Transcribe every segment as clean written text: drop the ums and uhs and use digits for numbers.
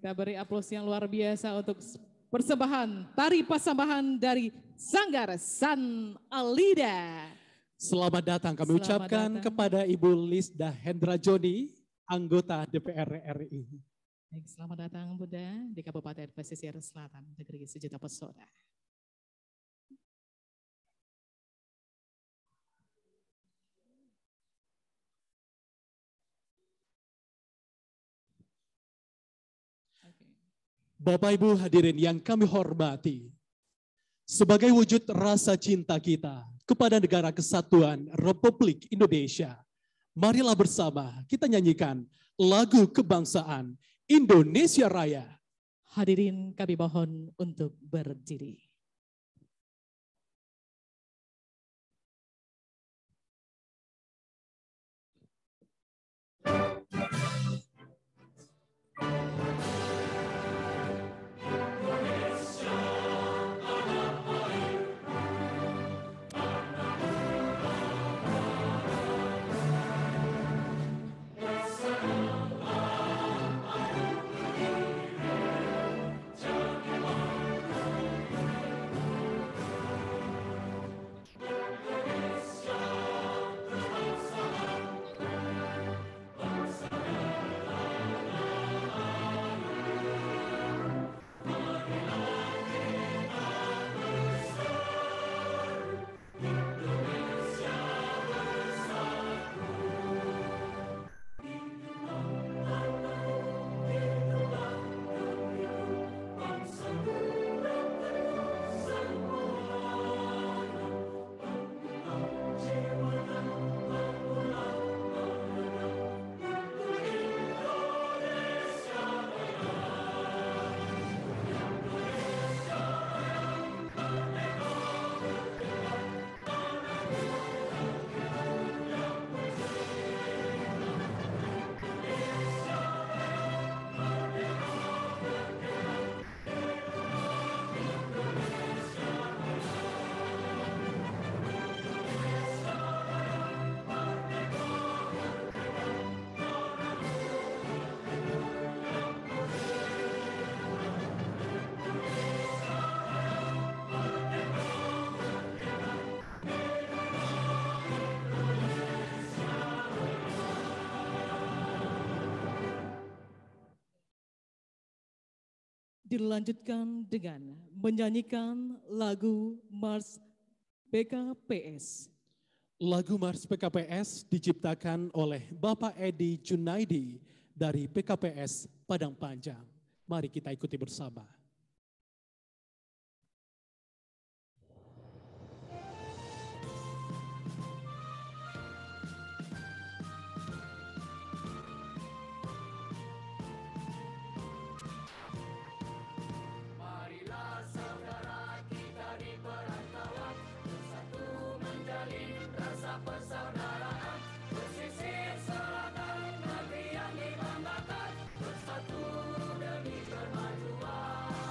Kita beri aplaus yang luar biasa untuk persembahan tari pasambahan dari Sanggar San Alida. Selamat datang kami ucapkan kepada Ibu Lisda Hendra Joni, anggota DPR RI. Baik, selamat datang Bunda di Kabupaten Pesisir Selatan, negeri sejuta pesona. Bapak Ibu hadirin yang kami hormati, sebagai wujud rasa cinta kita kepada negara kesatuan Republik Indonesia, marilah bersama kita nyanyikan lagu kebangsaan Indonesia Raya. Hadirin kami mohon untuk berdiri. Dilanjutkan dengan menyanyikan lagu Mars PKPS. Lagu Mars PKPS diciptakan oleh Bapak Edi Junaidi dari PKPS Padang Panjang. Mari kita ikuti bersama. Persaudaraan, negeri yang dibanggakan, bersatu demi kemajuan.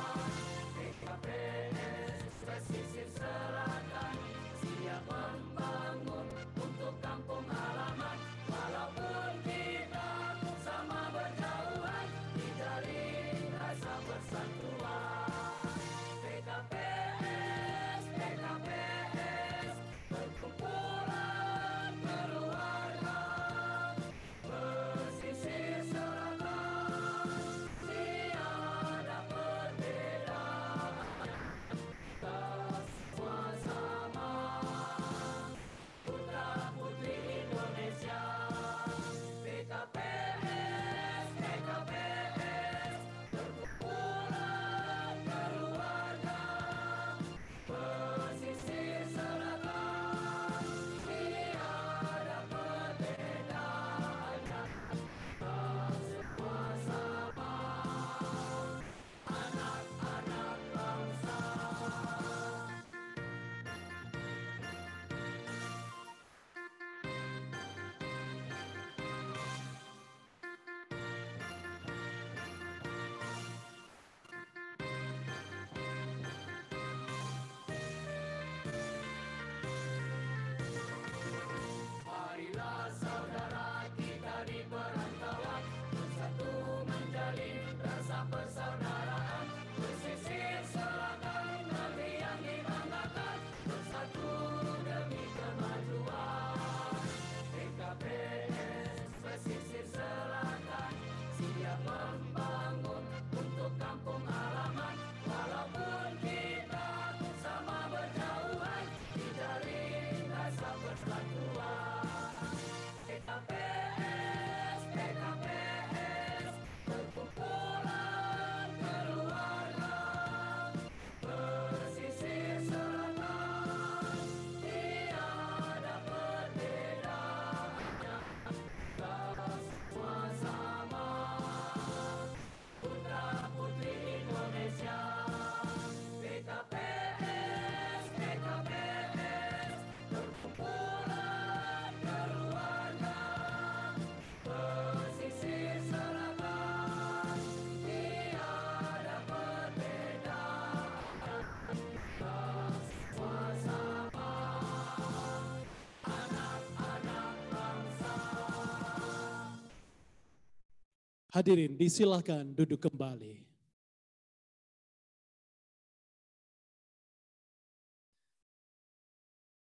Hadirin disilakan duduk kembali.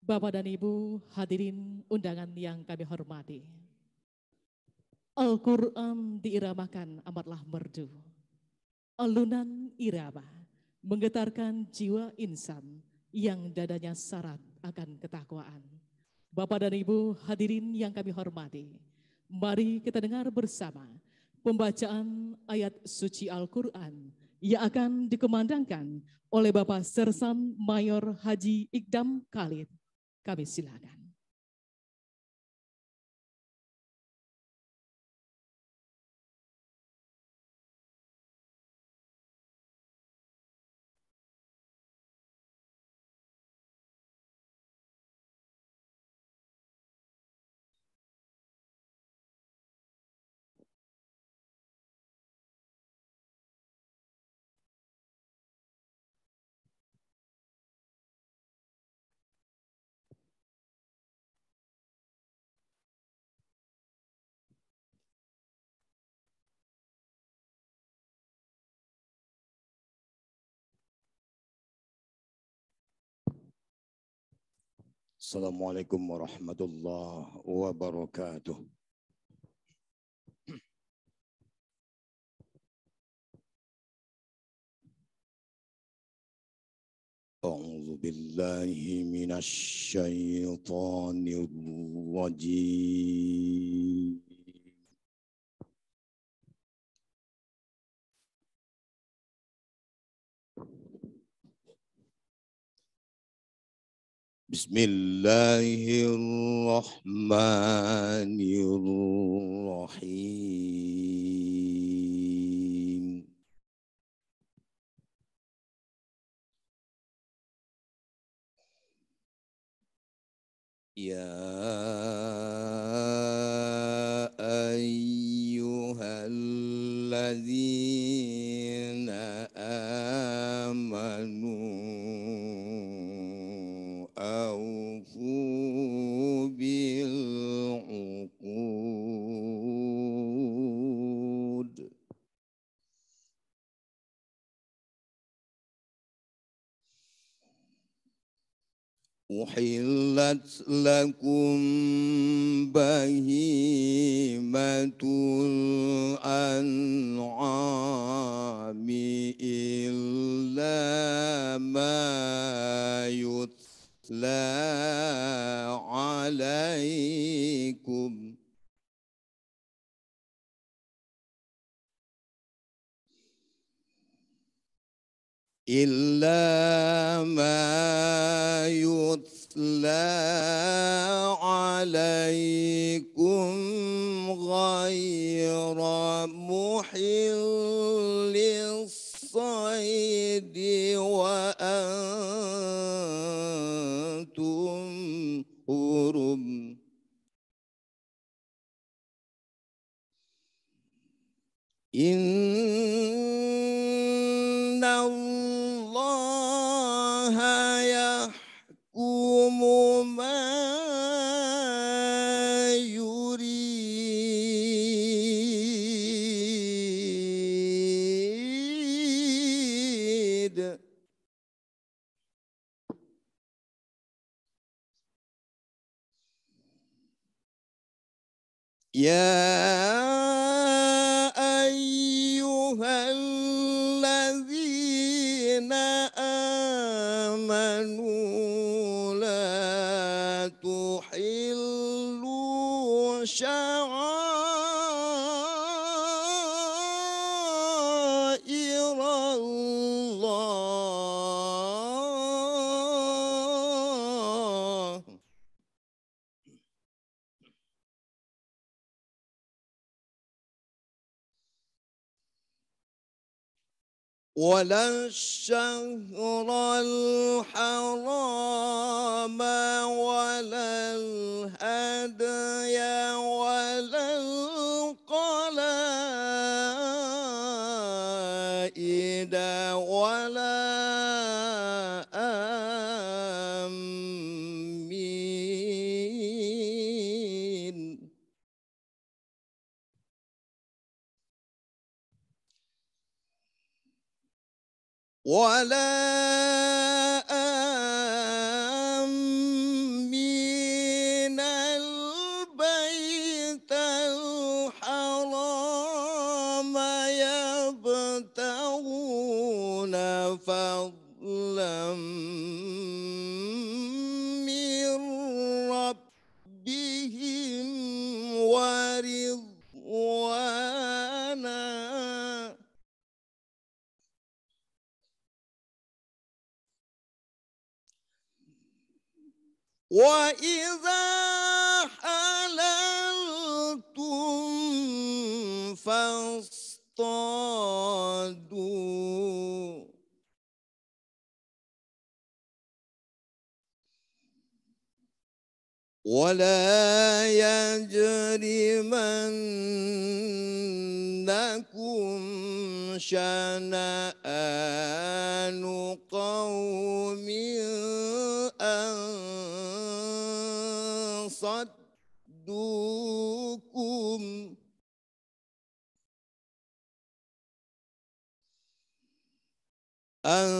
Bapak dan Ibu hadirin undangan yang kami hormati. Al-Quran diiramakan amatlah merdu. Alunan irama menggetarkan jiwa insan yang dadanya syarat akan ketakwaan. Bapak dan Ibu hadirin yang kami hormati, mari kita dengar bersama pembacaan ayat suci Al-Quran yang akan dikumandangkan oleh Bapak Sersan Mayor Haji Ikdam Khalid. Kami silakan. Assalamualaikum warahmatullahi wabarakatuh. A'udzu billahi minasy syaithanir rajim. Bismillahirrahmanirrahim. Ya ayyuhalladzina amanu awfu bil uqud. Uhillat lakum bahimatul an'ami illa ma yutla alaikum. Illa ma yutla alaikum ghayra muhillis saydi wa antum hurum. Inna Allaha yahkumu ma yurid. Ya ayyuhalladzina amanu la tuhillu sya'airallah. ولا الشهر الحرام ولا الهدي ولا القلائد ولا آمين. ولا آمين البيت الحرام يبتغون فضلا من ربهم ورضوانا وإذا حللتم فاصطادوا ولا يجرمنكم شنآن قوم أن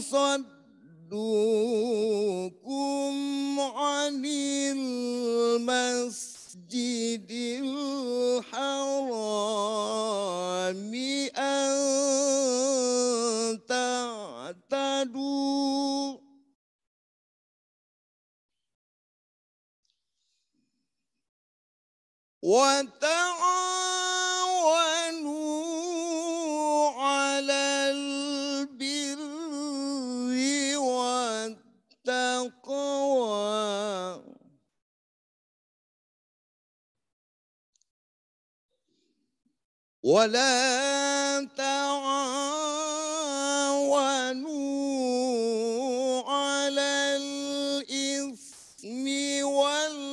صدوكم عن المسجد الحرام أن تعتدوا وتعاونوا على البر والتقوى ولا تعاونوا على الإثم والعدوان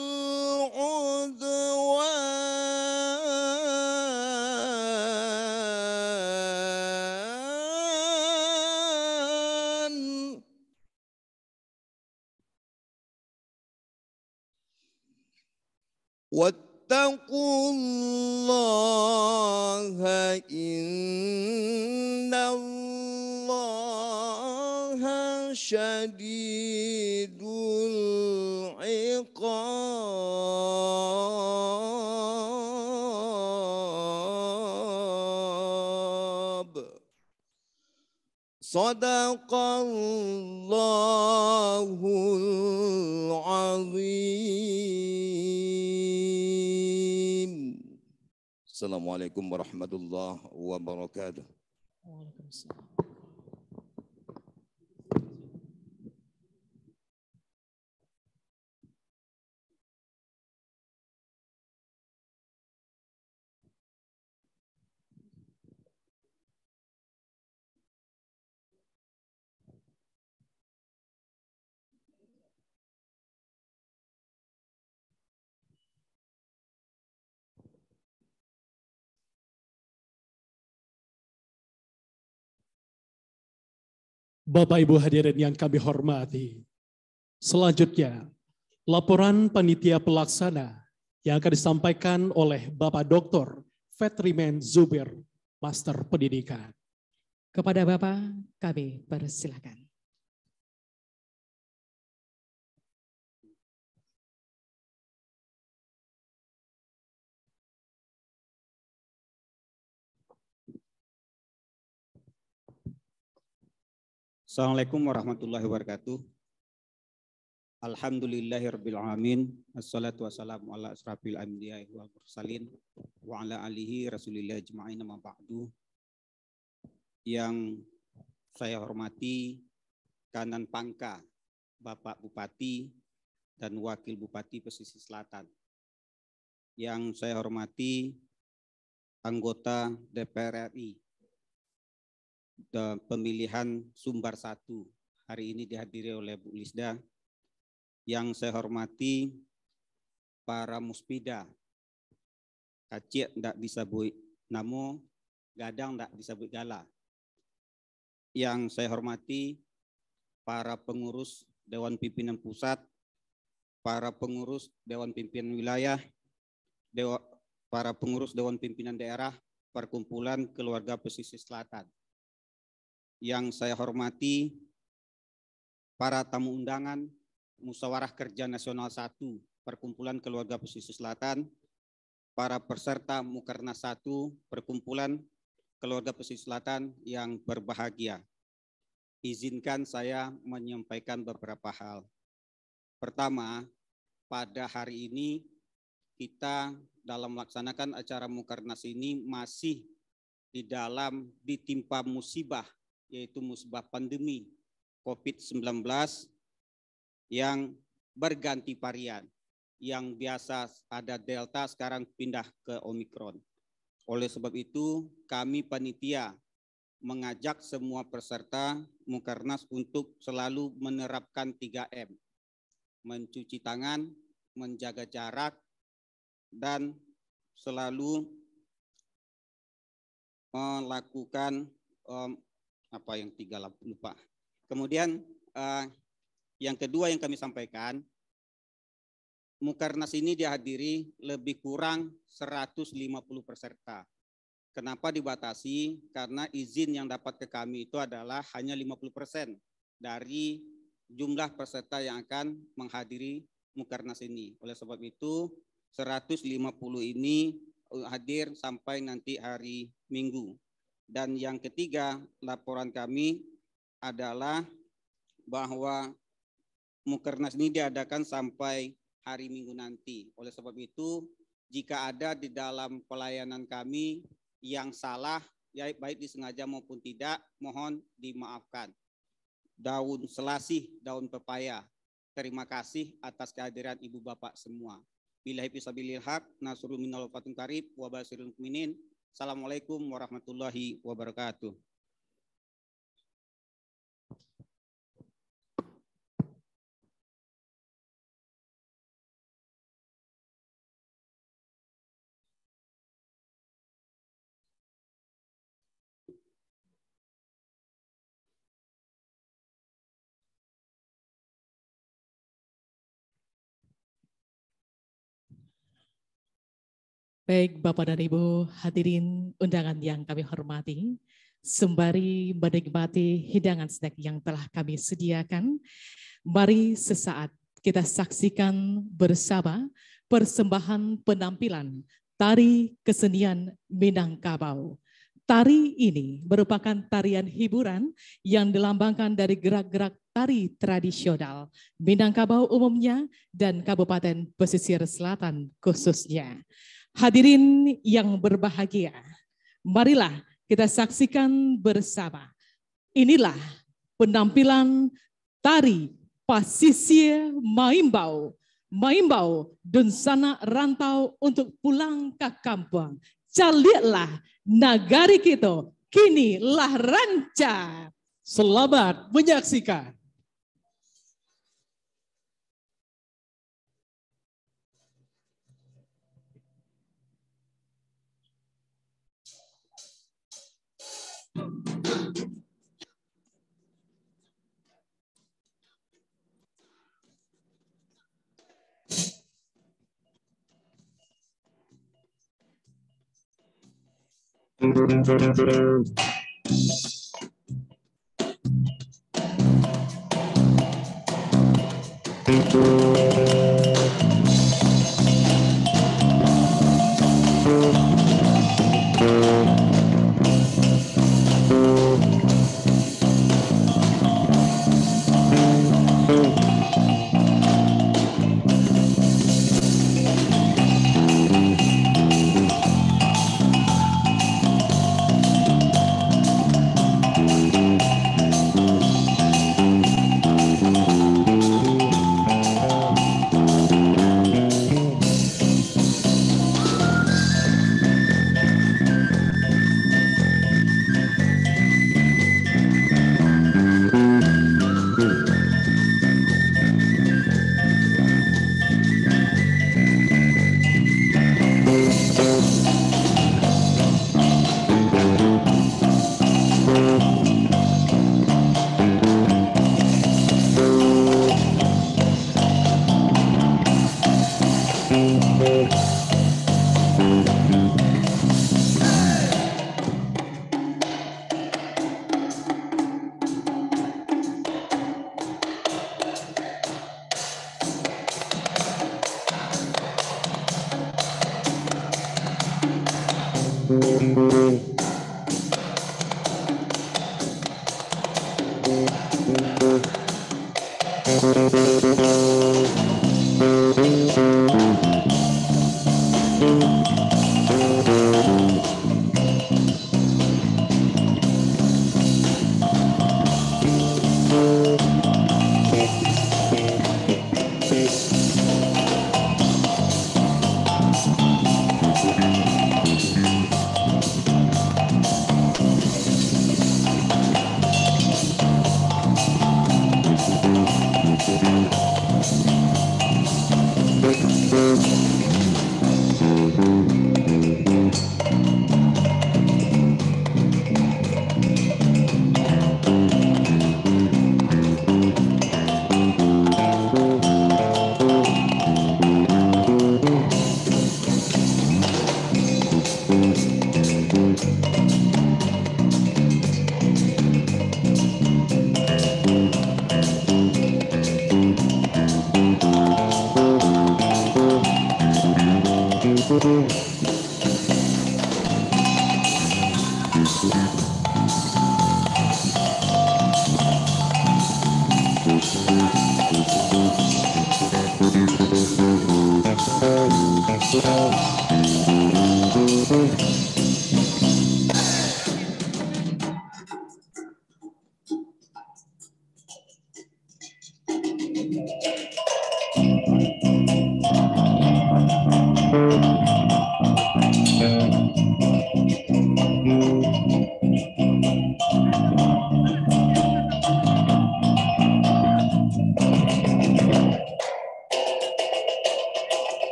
واتقوا الله إن الله شديد العقاب صدق الله العظيم. Assalamualaikum warahmatullahi wabarakatuh. Waalaikumsalam. Bapak Ibu hadirin yang kami hormati, selanjutnya laporan panitia pelaksana yang akan disampaikan oleh Bapak Dr. Fetriman Zubir, Master Pendidikan. Kepada Bapak kami persilakan. Assalamualaikum warahmatullahi wabarakatuh. Alhamdulillahirabbil alamin. Assalatu wassalamu ala asrafil anbiya'i wal mursalin wa ala alihi rasulillah ajma'in amma ba'du. Yang saya hormati Kanan Pangka, Bapak Bupati dan Wakil Bupati Pesisir Selatan. Yang saya hormati anggota DPR RI pemilihan Sumbar 1 hari ini dihadiri oleh Bu Lisda. Yang saya hormati para muspida, kacik ndak bisa buik namo, gadang ndak bisa buik gala. Yang saya hormati para pengurus Dewan Pimpinan Pusat, para pengurus Dewan Pimpinan Wilayah, para pengurus Dewan Pimpinan Daerah, Perkumpulan Keluarga Pesisir Selatan. yang saya hormati para tamu undangan Musyawarah Kerja Nasional 1 Perkumpulan Keluarga Pesisir Selatan, para peserta Mukernas 1 Perkumpulan Keluarga Pesisir Selatan yang berbahagia. Izinkan saya menyampaikan beberapa hal. Pertama, pada hari ini kita dalam melaksanakan acara Mukernas ini masih ditimpa musibah, yaitu musibah pandemi COVID-19 yang berganti varian. Yang biasa ada Delta sekarang pindah ke Omikron. Oleh sebab itu, kami panitia mengajak semua peserta Mukernas untuk selalu menerapkan 3M. Mencuci tangan, menjaga jarak, dan selalu melakukan lupa. Kemudian yang kedua yang kami sampaikan, Mukernas ini dihadiri lebih kurang 150 peserta. Kenapa dibatasi? Karena izin yang dapat ke kami itu adalah hanya 50% dari jumlah peserta yang akan menghadiri Mukernas ini. Oleh sebab itu 150 ini hadir sampai nanti hari Minggu. Dan yang ketiga, laporan kami adalah bahwa Mukernas ini diadakan sampai hari Minggu nanti. Oleh sebab itu, jika ada di dalam pelayanan kami yang salah, ya baik disengaja maupun tidak, mohon dimaafkan. Daun selasih, daun pepaya. Terima kasih atas kehadiran Ibu Bapak semua. Billahi fisabilil haq, nasrul minal fatun karib, wa basirul mukminin. Assalamualaikum warahmatullahi wabarakatuh. Baik Bapak dan Ibu hadirin undangan yang kami hormati, sembari menikmati hidangan snack yang telah kami sediakan, mari sesaat kita saksikan bersama persembahan penampilan tari kesenian Minangkabau. Tari ini merupakan tarian hiburan yang dilambangkan dari gerak-gerak tari tradisional Minangkabau umumnya dan Kabupaten Pesisir Selatan khususnya. Hadirin yang berbahagia, marilah kita saksikan bersama. Inilah penampilan tari Pasisir Maimbau. Maimbau dunsana rantau untuk pulang ke kampung. Caliatlah nagari kita, kini lah ranca. Selamat menyaksikan.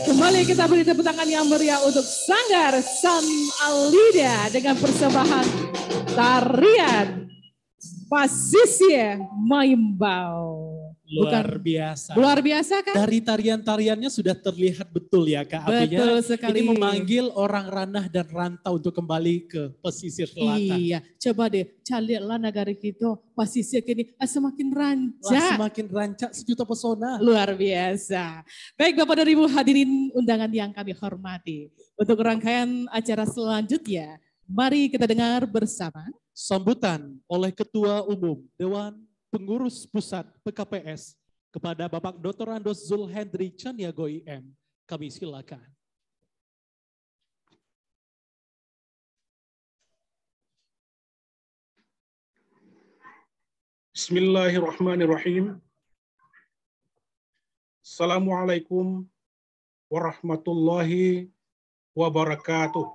Kembali kita beri tepuk tangan yang meriah untuk Sanggar San Alida dengan persembahan tarian Pasisir Maimbau. Luar biasa. Luar biasa kan? Dari tarian-tariannya sudah terlihat betul ya Kak. Betul Artinya sekali. ini memanggil orang ranah dan rantau untuk kembali ke pesisir selatan. Iya, coba deh carilah negara kita pasisir kini semakin rancak. Lah, semakin rancak sejuta pesona. Luar biasa. Baik Bapak dan Ibu hadirin undangan yang kami hormati. Untuk rangkaian acara selanjutnya, mari kita dengar bersama. Sambutan oleh Ketua Umum Dewan Pengurus Pusat PKPS kepada Bapak Dr. Andos Zulhendri Caniago IM. Kami silakan. Bismillahirrahmanirrahim. Assalamualaikum warahmatullahi wabarakatuh.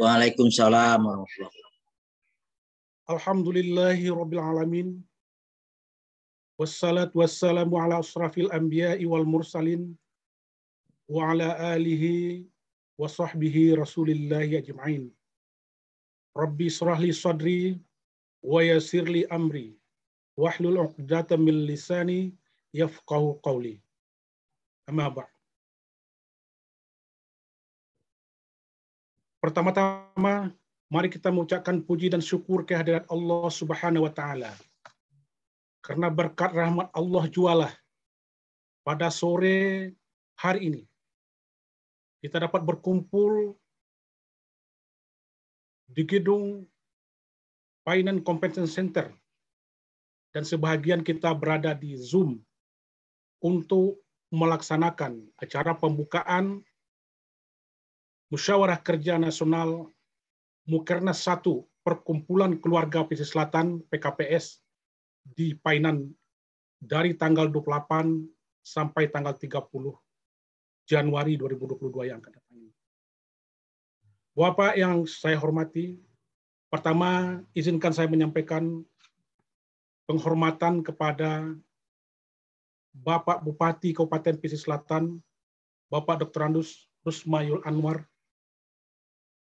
Waalaikumsalam warahmatullahi wabarakatuh. Alhamdulillahi rabbil alamin. Wassalatu wassalamu ala asrafil anbiya'i wal mursalin wa ala alihi wa sahbihi rasulillahi ajma'in. Rabbi israh li sadri wa yassir li amri wahlul 'uqdatam min lisani yafqahu qawli. Amma ba'd. Pertama-tama, mari kita mengucapkan puji dan syukur kehadirat Allah Subhanahu wa Ta'ala. Karena berkat rahmat Allah jualah pada sore hari ini kita dapat berkumpul di gedung Painan Convention Center dan sebahagian kita berada di Zoom untuk melaksanakan acara pembukaan Musyawarah Kerja Nasional Mukernas 1 Perkumpulan Keluarga Pesisir Selatan PKPS di Painan dari tanggal 28 sampai tanggal 30 Januari 2022 yang akan datang. Bapak yang saya hormati, pertama izinkan saya menyampaikan penghormatan kepada Bapak Bupati Kabupaten Pesisir Selatan, Bapak Dr. Andus Rusmayul Anwar,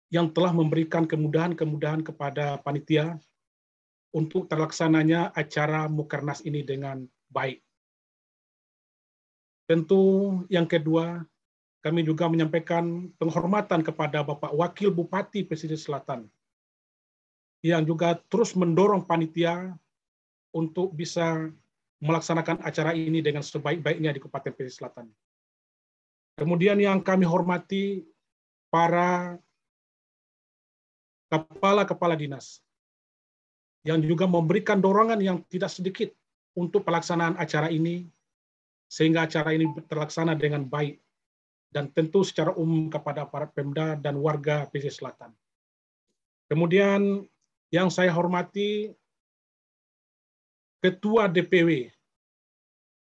yang telah memberikan kemudahan-kemudahan kepada panitia untuk terlaksananya acara Mukernas ini dengan baik. Tentu yang kedua, kami juga menyampaikan penghormatan kepada Bapak Wakil Bupati Pesisir Selatan yang juga terus mendorong panitia untuk bisa melaksanakan acara ini dengan sebaik-baiknya di Kabupaten Pesisir Selatan. Kemudian yang kami hormati para kepala-kepala dinas yang juga memberikan dorongan yang tidak sedikit untuk pelaksanaan acara ini, sehingga acara ini terlaksana dengan baik, dan tentu secara umum kepada aparat Pemda dan warga pesisir selatan. Kemudian yang saya hormati Ketua DPW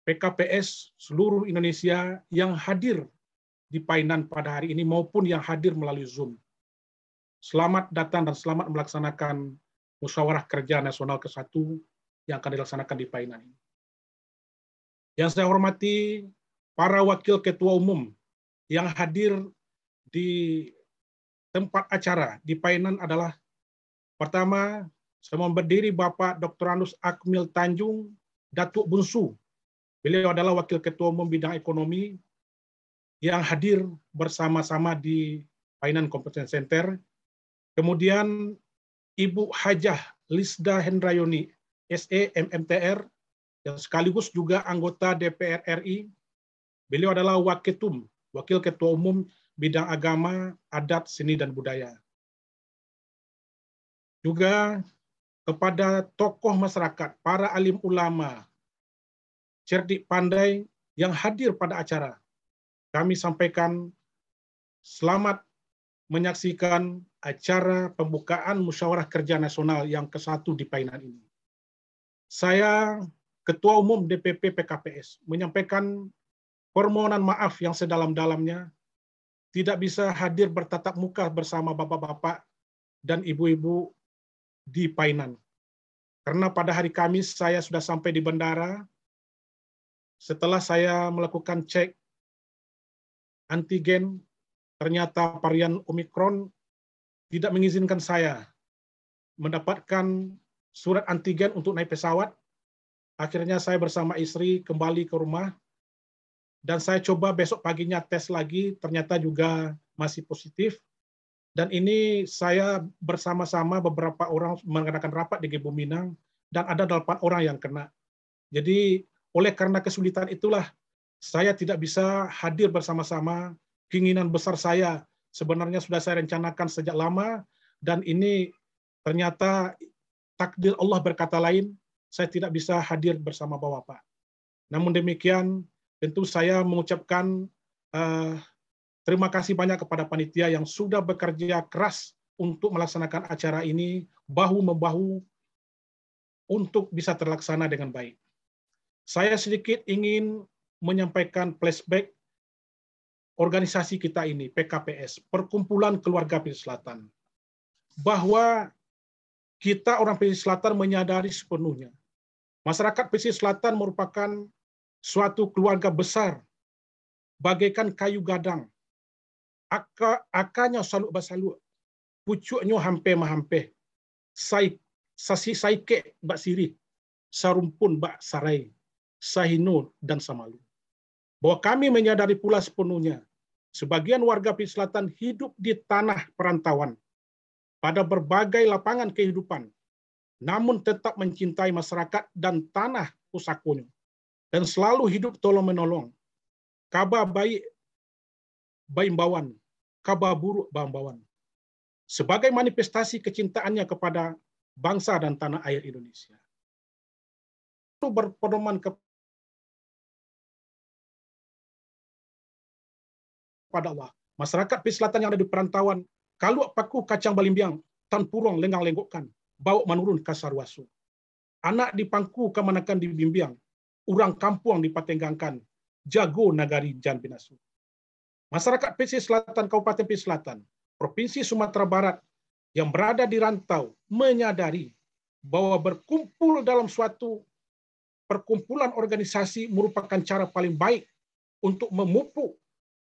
PKPS seluruh Indonesia yang hadir di Painan pada hari ini maupun yang hadir melalui Zoom. Selamat datang dan selamat melaksanakan Musyawarah Kerja Nasional ke-1 yang akan dilaksanakan di Painan ini. Yang saya hormati para wakil ketua umum yang hadir di tempat acara di Painan adalah pertama, saya berdiri Bapak Dr. Andus Akmil Tanjung, Datuk Bunsu. Beliau adalah wakil ketua umum bidang ekonomi yang hadir bersama-sama di Painan Convention Center. Kemudian Ibu Hajah Lisda Hendrayoni, SE MMTR, yang sekaligus juga anggota DPR RI. Beliau adalah Waketum, Wakil Ketua Umum Bidang Agama, Adat, Seni, dan Budaya. Juga kepada tokoh masyarakat, para alim ulama, cerdik pandai yang hadir pada acara, kami sampaikan selamat menyaksikan acara pembukaan Musyawarah Kerja Nasional yang ke-1 di Painan ini. Saya, Ketua Umum DPP PKPS, menyampaikan permohonan maaf yang sedalam-dalamnya tidak bisa hadir bertatap muka bersama bapak-bapak dan ibu-ibu di Painan. Karena pada hari Kamis saya sudah sampai di bandara, setelah saya melakukan cek antigen, ternyata varian Omikron tidak mengizinkan saya mendapatkan surat antigen untuk naik pesawat. Akhirnya saya bersama istri kembali ke rumah, dan saya coba besok paginya tes lagi, ternyata juga masih positif. Dan ini saya bersama-sama beberapa orang mengadakan rapat di Gebu Minang, dan ada 8 orang yang kena. Jadi oleh karena kesulitan itulah saya tidak bisa hadir bersama-sama. Keinginan besar saya sebenarnya sudah saya rencanakan sejak lama, dan ini ternyata takdir Allah berkata lain, saya tidak bisa hadir bersama Bapak. Namun demikian, tentu saya mengucapkan terima kasih banyak kepada panitia yang sudah bekerja keras untuk melaksanakan acara ini bahu-membahu untuk bisa terlaksana dengan baik. Saya sedikit ingin menyampaikan flashback organisasi kita ini, PKPS, Perkumpulan Keluarga Pesisir Selatan, bahwa kita orang Pesisir Selatan menyadari sepenuhnya masyarakat Pesisir Selatan merupakan suatu keluarga besar, bagaikan kayu gadang. Akanya salut basalut, pucuknya hampe-mahampe, sasi saike bak sirih, sarumpun bak sarai, sahino dan samalu. Bahwa kami menyadari pula sepenuhnya sebagian warga pesisir selatan hidup di tanah perantauan pada berbagai lapangan kehidupan, namun tetap mencintai masyarakat dan tanah pusakanya, dan selalu hidup tolong-menolong. Kabar baik baimbawan, kabar buruk bambawan. Sebagai manifestasi kecintaannya kepada bangsa dan tanah air Indonesia. Itu berpedoman kepada Allah. Masyarakat pesisir selatan yang ada di perantauan, kalau paku kacang balimbiang, tan purong lenggang lenggokkan, bawa menurun kasar wasu. Anak di pangku kemanakan dibimbing, urang kampung dipatenggangkan, jago nagari jan binasu. Masyarakat pesisir selatan, Kabupaten Pesisir Selatan, Provinsi Sumatera Barat yang berada di rantau menyadari bahwa berkumpul dalam suatu perkumpulan organisasi merupakan cara paling baik untuk memupuk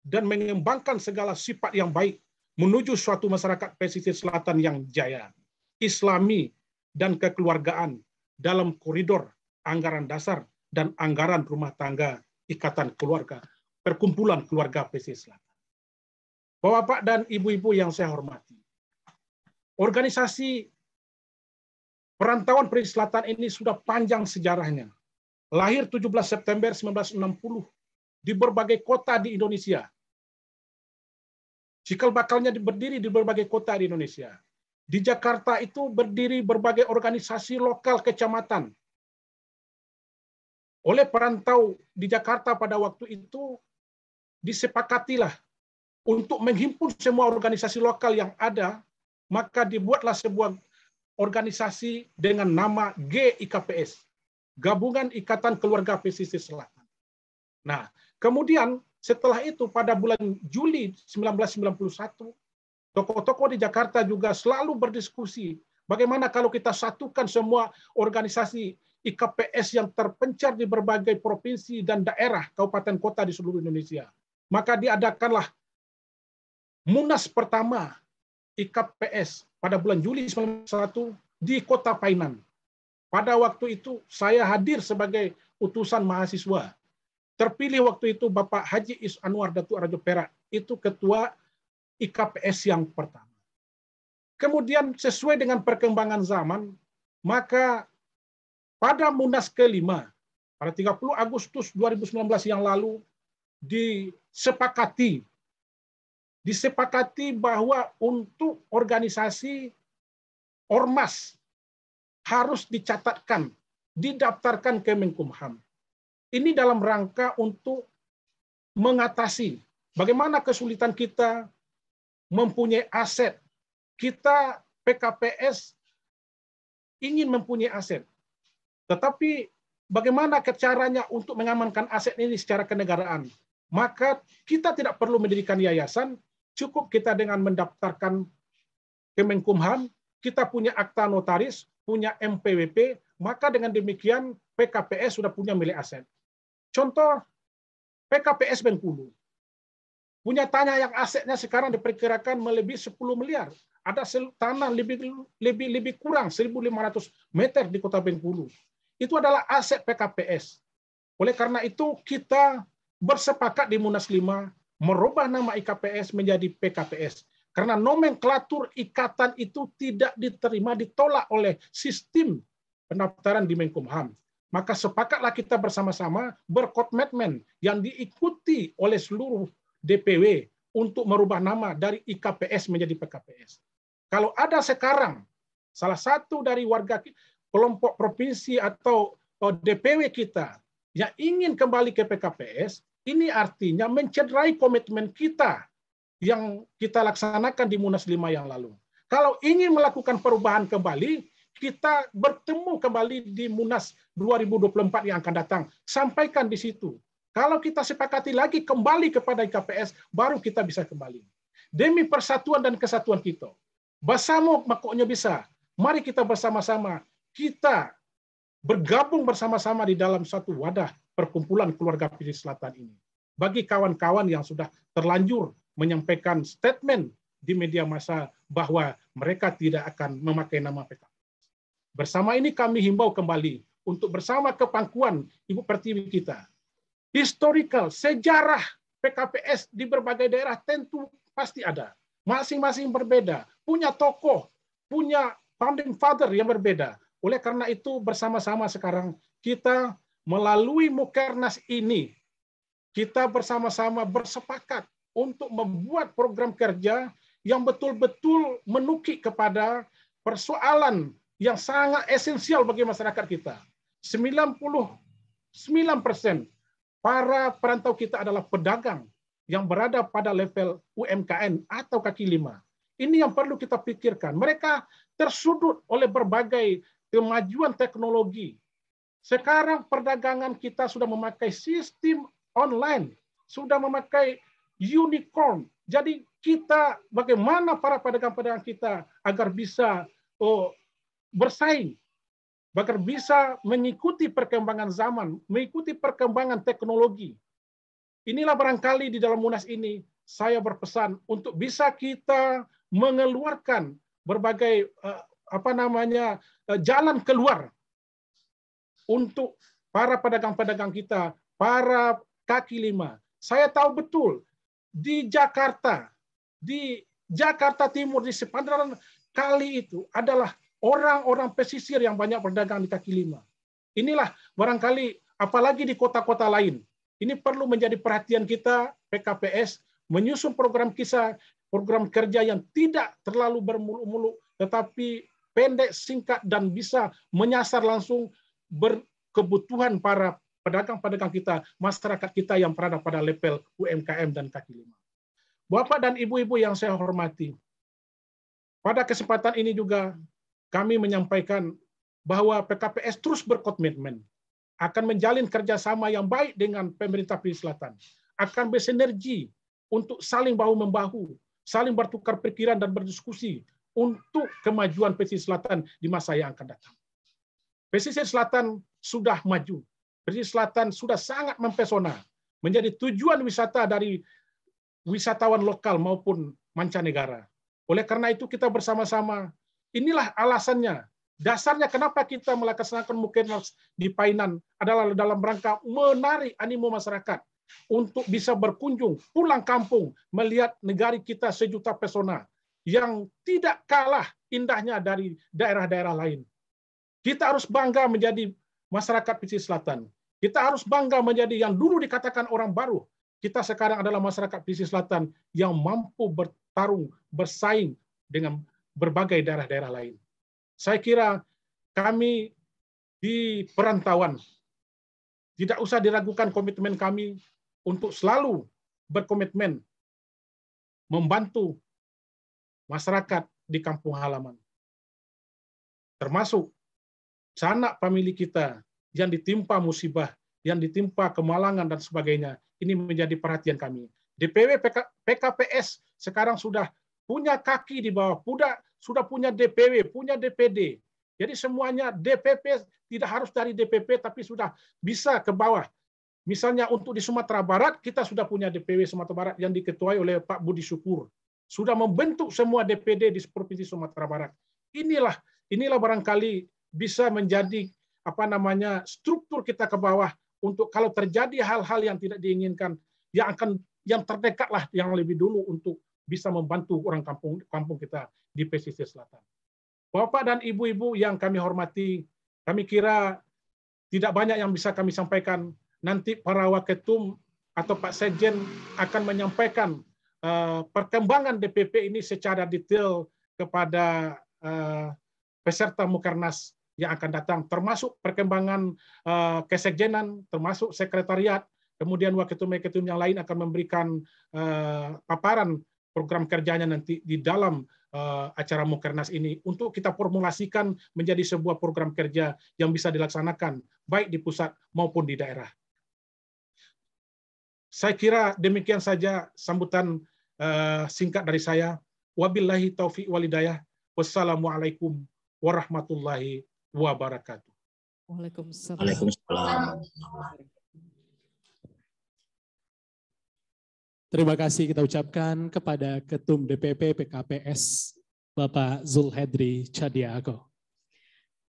dan mengembangkan segala sifat yang baik menuju suatu masyarakat pesisir selatan yang jaya, islami, dan kekeluargaan dalam koridor anggaran dasar dan anggaran rumah tangga ikatan keluarga, perkumpulan keluarga pesisir selatan. Bapak dan ibu-ibu yang saya hormati, organisasi perantauan pesisir selatan ini sudah panjang sejarahnya. Lahir 17 September 1960 di berbagai kota di Indonesia. Cikal bakalnya berdiri di berbagai kota di Indonesia. Di Jakarta itu berdiri berbagai organisasi lokal kecamatan. Oleh perantau di Jakarta pada waktu itu disepakatilah untuk menghimpun semua organisasi lokal yang ada, maka dibuatlah sebuah organisasi dengan nama GIKPS, Gabungan Ikatan Keluarga Pesisir Selatan. Nah, kemudian setelah itu pada bulan Juli 1991, tokoh-tokoh di Jakarta juga selalu berdiskusi bagaimana kalau kita satukan semua organisasi IKPS yang terpencar di berbagai provinsi dan daerah, kabupaten kota di seluruh Indonesia. Maka diadakanlah Munas pertama IKPS pada bulan Juli 1991 di Kota Painan. Pada waktu itu saya hadir sebagai utusan mahasiswa. Terpilih waktu itu Bapak Haji Is Anwar Datuk Rajo Perak, itu ketua IKPS yang pertama. Kemudian sesuai dengan perkembangan zaman, maka pada Munas kelima, pada 30 Agustus 2019 yang lalu, disepakati bahwa untuk organisasi ormas harus dicatatkan, didaftarkan ke Menkumham. Ini dalam rangka untuk mengatasi bagaimana kesulitan kita mempunyai aset. Kita PKPS ingin mempunyai aset. Tetapi bagaimana caranya untuk mengamankan aset ini secara kenegaraan? Maka kita tidak perlu mendirikan yayasan, cukup kita dengan mendaftarkan ke Menkumham, kita punya akta notaris, punya MPWP, maka dengan demikian PKPS sudah punya milik aset. Contoh, PKPS Bengkulu. Punya tanah yang asetnya sekarang diperkirakan melebihi 10 miliar. Ada tanah lebih kurang 1.500 meter di kota Bengkulu. Itu adalah aset PKPS. Oleh karena itu kita bersepakat di Munas 5 merubah nama IKPS menjadi PKPS. Karena nomenklatur ikatan itu tidak diterima, ditolak oleh sistem pendaftaran di Menkumham. Maka sepakatlah kita bersama-sama berkomitmen yang diikuti oleh seluruh DPW untuk merubah nama dari IKPS menjadi PKPS. Kalau ada sekarang salah satu dari warga kelompok provinsi atau DPW kita yang ingin kembali ke PKPS, ini artinya mencederai komitmen kita yang kita laksanakan di Munas 5 yang lalu. Kalau ingin melakukan perubahan kembali, kita bertemu kembali di Munas 2024 yang akan datang. Sampaikan di situ. Kalau kita sepakati lagi kembali kepada IKPS, baru kita bisa kembali. Demi persatuan dan kesatuan kita. Bersama makanya bisa. Mari kita bersama-sama, kita bergabung bersama-sama di dalam satu wadah perkumpulan keluarga pesisir selatan ini. Bagi kawan-kawan yang sudah terlanjur menyampaikan statement di media massa bahwa mereka tidak akan memakai nama PKP. Bersama ini kami himbau kembali untuk bersama kepangkuan Ibu Pertiwi kita. Historical, sejarah PKPS di berbagai daerah tentu pasti ada. Masing-masing berbeda, punya tokoh, punya founding father yang berbeda. Oleh karena itu bersama-sama sekarang kita melalui Mukernas ini, kita bersama-sama bersepakat untuk membuat program kerja yang betul-betul menukik kepada persoalan yang sangat esensial bagi masyarakat kita. 99% para perantau kita adalah pedagang yang berada pada level UMKM atau kaki lima. Ini yang perlu kita pikirkan. Mereka tersudut oleh berbagai kemajuan teknologi. Sekarang perdagangan kita sudah memakai sistem online, sudah memakai unicorn. Jadi kita, bagaimana para pedagang-pedagang kita agar bisa bersaing, agar bisa mengikuti perkembangan zaman, mengikuti perkembangan teknologi. Inilah barangkali di dalam Munas ini saya berpesan untuk bisa kita mengeluarkan berbagai jalan keluar untuk para pedagang-pedagang kita, para kaki lima. Saya tahu betul di Jakarta Timur, di sepanjang kali itu adalah orang-orang pesisir yang banyak berdagang di kaki lima. Inilah barangkali, apalagi di kota-kota lain, ini perlu menjadi perhatian kita, PKPS, menyusun program kerja yang tidak terlalu bermuluk-muluk, tetapi pendek, singkat, dan bisa menyasar langsung berkebutuhan para pedagang-pedagang kita, masyarakat kita yang berada pada level UMKM dan kaki lima. Bapak dan Ibu-ibu yang saya hormati, pada kesempatan ini juga kami menyampaikan bahwa PKPS terus berkomitmen akan menjalin kerjasama yang baik dengan pemerintah Pesisir Selatan, akan bersinergi untuk saling bahu-membahu, saling bertukar pikiran dan berdiskusi untuk kemajuan Pesisir Selatan di masa yang akan datang. Pesisir Selatan sudah maju, Pesisir Selatan sudah sangat mempesona, menjadi tujuan wisata dari wisatawan lokal maupun mancanegara. Oleh karena itu kita bersama-sama, inilah alasannya, dasarnya kenapa kita melaksanakan Mukernas di Painan adalah dalam rangka menarik animo masyarakat untuk bisa berkunjung, pulang kampung, melihat negara kita sejuta pesona yang tidak kalah indahnya dari daerah-daerah lain. Kita harus bangga menjadi masyarakat Pesisir Selatan. Kita harus bangga menjadi yang dulu dikatakan orang baru. Kita sekarang adalah masyarakat Pesisir Selatan yang mampu bertarung, bersaing dengan berbagai daerah-daerah lain. Saya kira kami di perantauan tidak usah diragukan komitmen kami untuk selalu berkomitmen membantu masyarakat di kampung halaman. Termasuk sanak famili kita yang ditimpa musibah, yang ditimpa kemalangan dan sebagainya. Ini menjadi perhatian kami. DPW PKPS sekarang sudah punya kaki di bawah, sudah punya DPW, punya DPD. Jadi semuanya DPP tidak harus dari DPP, tapi sudah bisa ke bawah. Misalnya untuk di Sumatera Barat, kita sudah punya DPW Sumatera Barat yang diketuai oleh Pak Budi Syukur. Sudah membentuk semua DPD di Provinsi Sumatera Barat. Inilah barangkali bisa menjadi struktur kita ke bawah untuk kalau terjadi hal-hal yang tidak diinginkan, yang terdekatlah yang lebih dulu untuk bisa membantu orang kampung kita di pesisir selatan. Bapak dan ibu-ibu yang kami hormati, kami kira tidak banyak yang bisa kami sampaikan. Nanti para waketum atau Pak Sekjen akan menyampaikan perkembangan DPP ini secara detail kepada peserta Mukernas yang akan datang, termasuk perkembangan kesekjenan, termasuk sekretariat, kemudian waketum-waketum yang lain akan memberikan paparan program kerjanya nanti di dalam acara Mukernas ini untuk kita formulasikan menjadi sebuah program kerja yang bisa dilaksanakan baik di pusat maupun di daerah. Saya kira demikian saja sambutan singkat dari saya. Wabillahi taufiq walhidayah. Wassalamualaikum warahmatullahi wabarakatuh. Waalaikumsalam. Terima kasih kita ucapkan kepada Ketum DPP PKPS, Bapak Zulhedri Chadiago.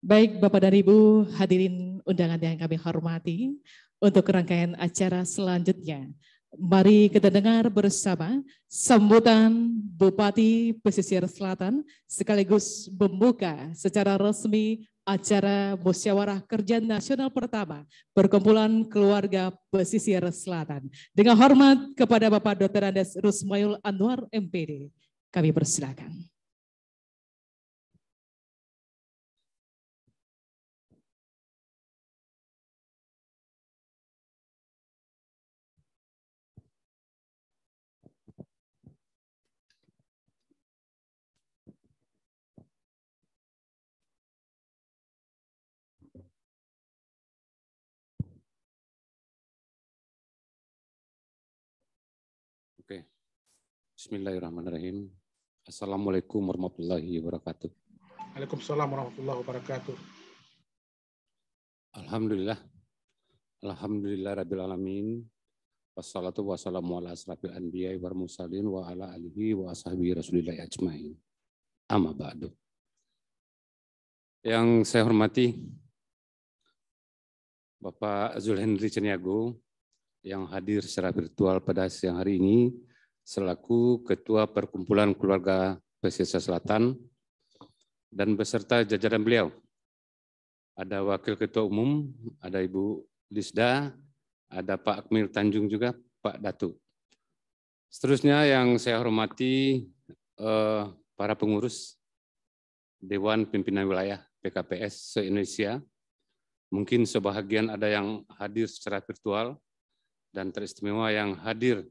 Baik Bapak dan Ibu hadirin undangan yang kami hormati, untuk rangkaian acara selanjutnya Mari kita dengar bersama sambutan Bupati Pesisir Selatan sekaligus membuka secara resmi acara Musyawarah Kerja Nasional pertama Perkumpulan Keluarga Pesisir Selatan. Dengan hormat kepada Bapak Dr. Andes Rusmayul Anwar MPD, kami persilakan. Oke. Bismillahirrahmanirrahim. Assalamualaikum warahmatullahi wabarakatuh. Waalaikumsalam warahmatullahi wabarakatuh. Alhamdulillah. Alhamdulillah rabbil alamin. Wassalatu wassalamu ala asrafil anbiya'i wal mursalin wa ala alihi wa ashabihi rasulillahi ajmain. Amma ba'du. Yang saya hormati Bapak Zulhendri Ceniago yang hadir secara virtual pada siang hari ini selaku Ketua Perkumpulan Keluarga Pesisir Selatan dan beserta jajaran beliau. Ada Wakil Ketua Umum, ada Ibu Lisda, ada Pak Akmil Tanjung juga, Pak Datu. Seterusnya yang saya hormati para pengurus Dewan Pimpinan Wilayah PKPS se-Indonesia. Mungkin sebahagian ada yang hadir secara virtual, dan teristimewa yang hadir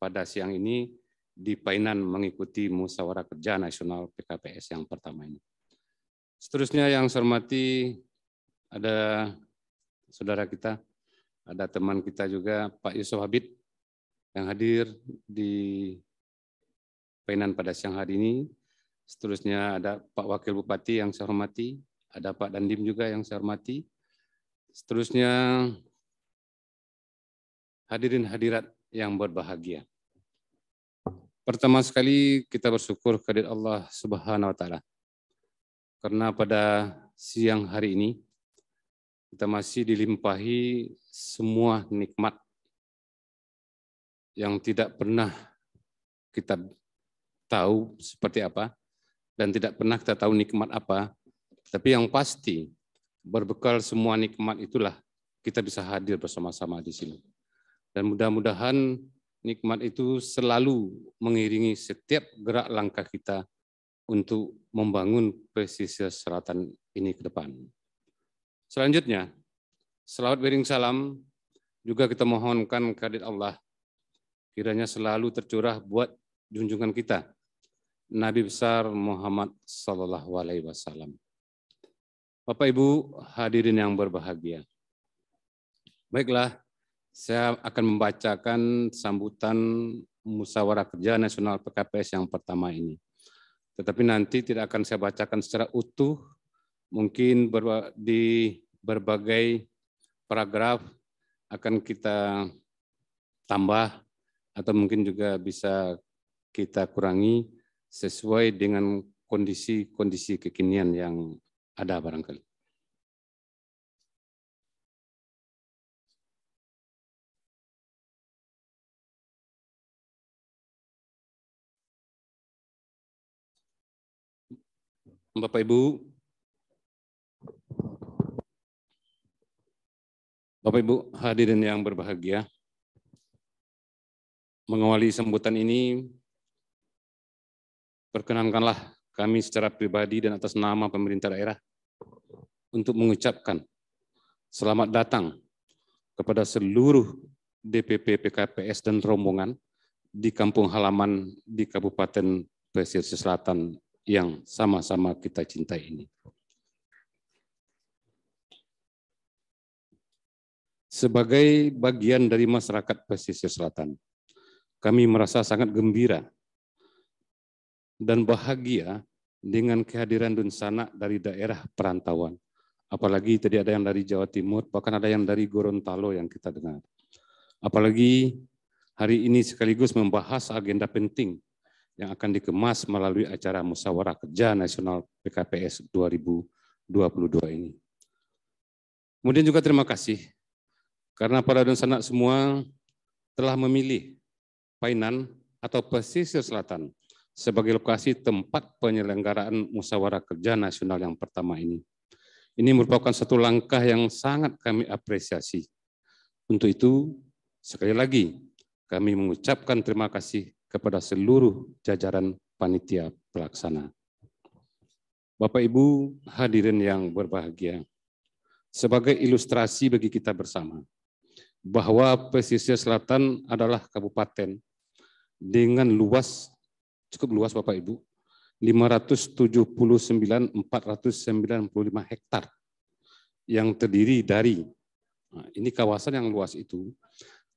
pada siang ini di Painan mengikuti Musyawarah Kerja Nasional PKPS yang pertama ini. Seterusnya yang saya hormati ada saudara kita, ada teman kita juga Pak Yusuf Habib yang hadir di Painan pada siang hari ini. Seterusnya ada Pak Wakil Bupati yang saya hormati, ada Pak Dandim juga yang saya hormati. Seterusnya hadirin hadirat yang berbahagia. Pertama sekali kita bersyukur kehadirat Allah Subhanahu wa taala. Karena pada siang hari ini kita masih dilimpahi semua nikmat yang tidak pernah kita tahu seperti apa dan tidak pernah kita tahu nikmat apa. Tapi yang pasti berbekal semua nikmat itulah kita bisa hadir bersama-sama di sini. Dan mudah-mudahan nikmat itu selalu mengiringi setiap gerak langkah kita untuk membangun pesisir selatan ini ke depan. Selanjutnya, selawat beriring salam juga kita mohonkan kehadirat Allah kiranya selalu tercurah buat junjungan kita, Nabi besar Muhammad Sallallahu Alaihi Wasallam. Bapak Ibu hadirin yang berbahagia. Baiklah, saya akan membacakan sambutan Musyawarah Kerja Nasional PKPS yang pertama ini. Tetapi nanti tidak akan saya bacakan secara utuh, mungkin di berbagai paragraf akan kita tambah atau mungkin juga bisa kita kurangi sesuai dengan kondisi-kondisi kekinian yang ada barangkali. Bapak Ibu hadirin yang berbahagia, mengawali sambutan ini, perkenankanlah kami secara pribadi dan atas nama pemerintah daerah untuk mengucapkan selamat datang kepada seluruh DPP PKPS dan rombongan di kampung halaman di Kabupaten Pesisir Selatan yang sama-sama kita cintai ini. Sebagai bagian dari masyarakat Pesisir Selatan, kami merasa sangat gembira dan bahagia dengan kehadiran Dunsana dari daerah perantauan. Apalagi tadi ada yang dari Jawa Timur, bahkan ada yang dari Gorontalo yang kita dengar. Apalagi hari ini sekaligus membahas agenda penting yang akan dikemas melalui acara Musyawarah Kerja Nasional PKPS 2022 ini. Kemudian juga terima kasih karena para Dunsana semua telah memilih Painan atau Pesisir Selatan sebagai lokasi tempat penyelenggaraan musyawarah kerja nasional yang pertama ini. Ini merupakan satu langkah yang sangat kami apresiasi. Untuk itu, sekali lagi kami mengucapkan terima kasih kepada seluruh jajaran panitia pelaksana. Bapak Ibu hadirin yang berbahagia, sebagai ilustrasi bagi kita bersama bahwa Pesisir Selatan adalah kabupaten dengan luas, cukup luas Bapak Ibu, 579.495 hektar yang terdiri dari, nah ini kawasan yang luas itu,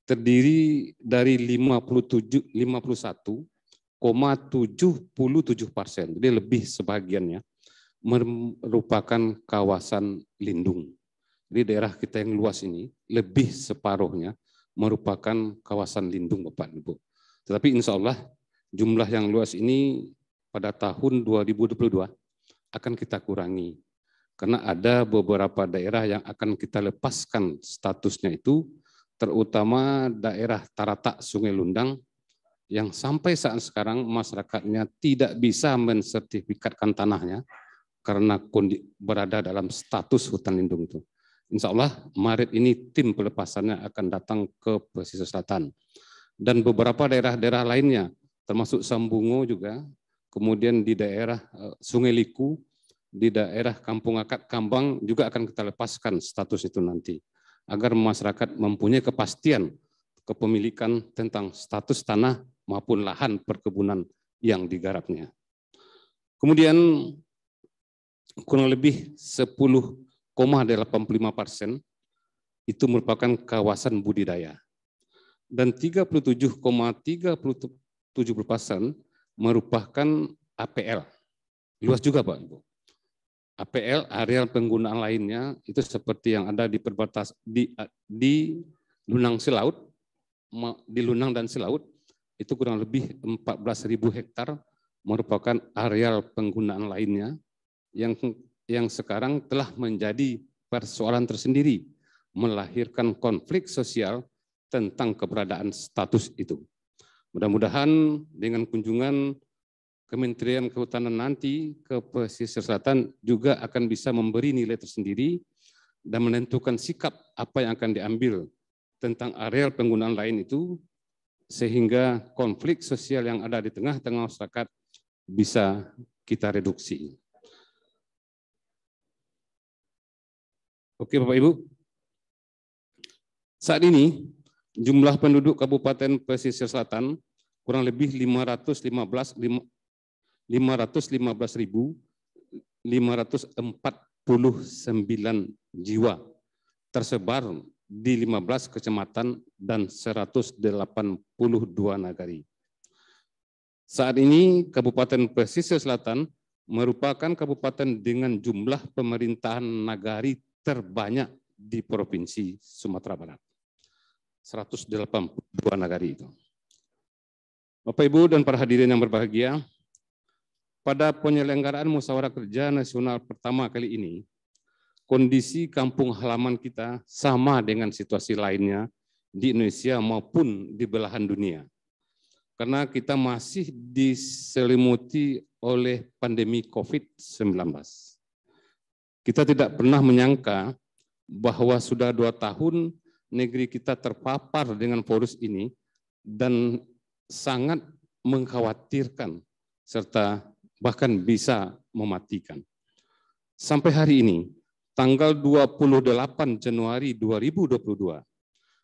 terdiri dari 51,77%, jadi lebih sebagiannya merupakan kawasan lindung. Di daerah kita yang luas ini, lebih separuhnya merupakan kawasan lindung Bapak Ibu. Tetapi insya Allah jumlah yang luas ini pada tahun 2022 akan kita kurangi. Karena ada beberapa daerah yang akan kita lepaskan statusnya itu, terutama daerah Taratak Sungai Lundang, yang sampai saat sekarang masyarakatnya tidak bisa mensertifikatkan tanahnya, karena berada dalam status hutan lindung itu. Insya Allah Maret ini tim pelepasannya akan datang ke Pesisir Selatan. Dan beberapa daerah-daerah lainnya, termasuk Sambungo juga, kemudian di daerah Sungai Liku, di daerah Kampung Akad Kambang juga akan kita lepaskan status itu nanti. Agar masyarakat mempunyai kepastian kepemilikan tentang status tanah maupun lahan perkebunan yang digarapnya. Kemudian kurang lebih 10,85% itu merupakan kawasan budidaya. Dan 37,37% merupakan APL. Luas juga Pak Ibu. APL, areal penggunaan lainnya, itu seperti yang ada di perbatas di Lunang Selaut, di Lunang dan Selaut, itu kurang lebih 14.000 hektar merupakan areal penggunaan lainnya, yang sekarang telah menjadi persoalan tersendiri, melahirkan konflik sosial tentang keberadaan status itu. Mudah-mudahan dengan kunjungan Kementerian Kehutanan nanti ke Pesisir Selatan juga akan bisa memberi nilai tersendiri dan menentukan sikap apa yang akan diambil tentang areal penggunaan lain itu, sehingga konflik sosial yang ada di tengah-tengah masyarakat bisa kita reduksi. Oke Bapak Ibu, saat ini jumlah penduduk Kabupaten Pesisir Selatan kurang lebih 515.549 jiwa, tersebar di 15 kecamatan dan 182 nagari. Saat ini Kabupaten Pesisir Selatan merupakan kabupaten dengan jumlah pemerintahan nagari terbanyak di Provinsi Sumatera Barat. 182 nagari itu. Bapak Ibu dan para hadirin yang berbahagia, pada penyelenggaraan musyawarah kerja nasional pertama kali ini, kondisi kampung halaman kita sama dengan situasi lainnya di Indonesia maupun di belahan dunia. Karena kita masih diselimuti oleh pandemi COVID-19. Kita tidak pernah menyangka bahwa sudah 2 tahun negeri kita terpapar dengan virus ini dan sangat mengkhawatirkan serta bahkan bisa mematikan. Sampai hari ini, tanggal 28 Januari 2022,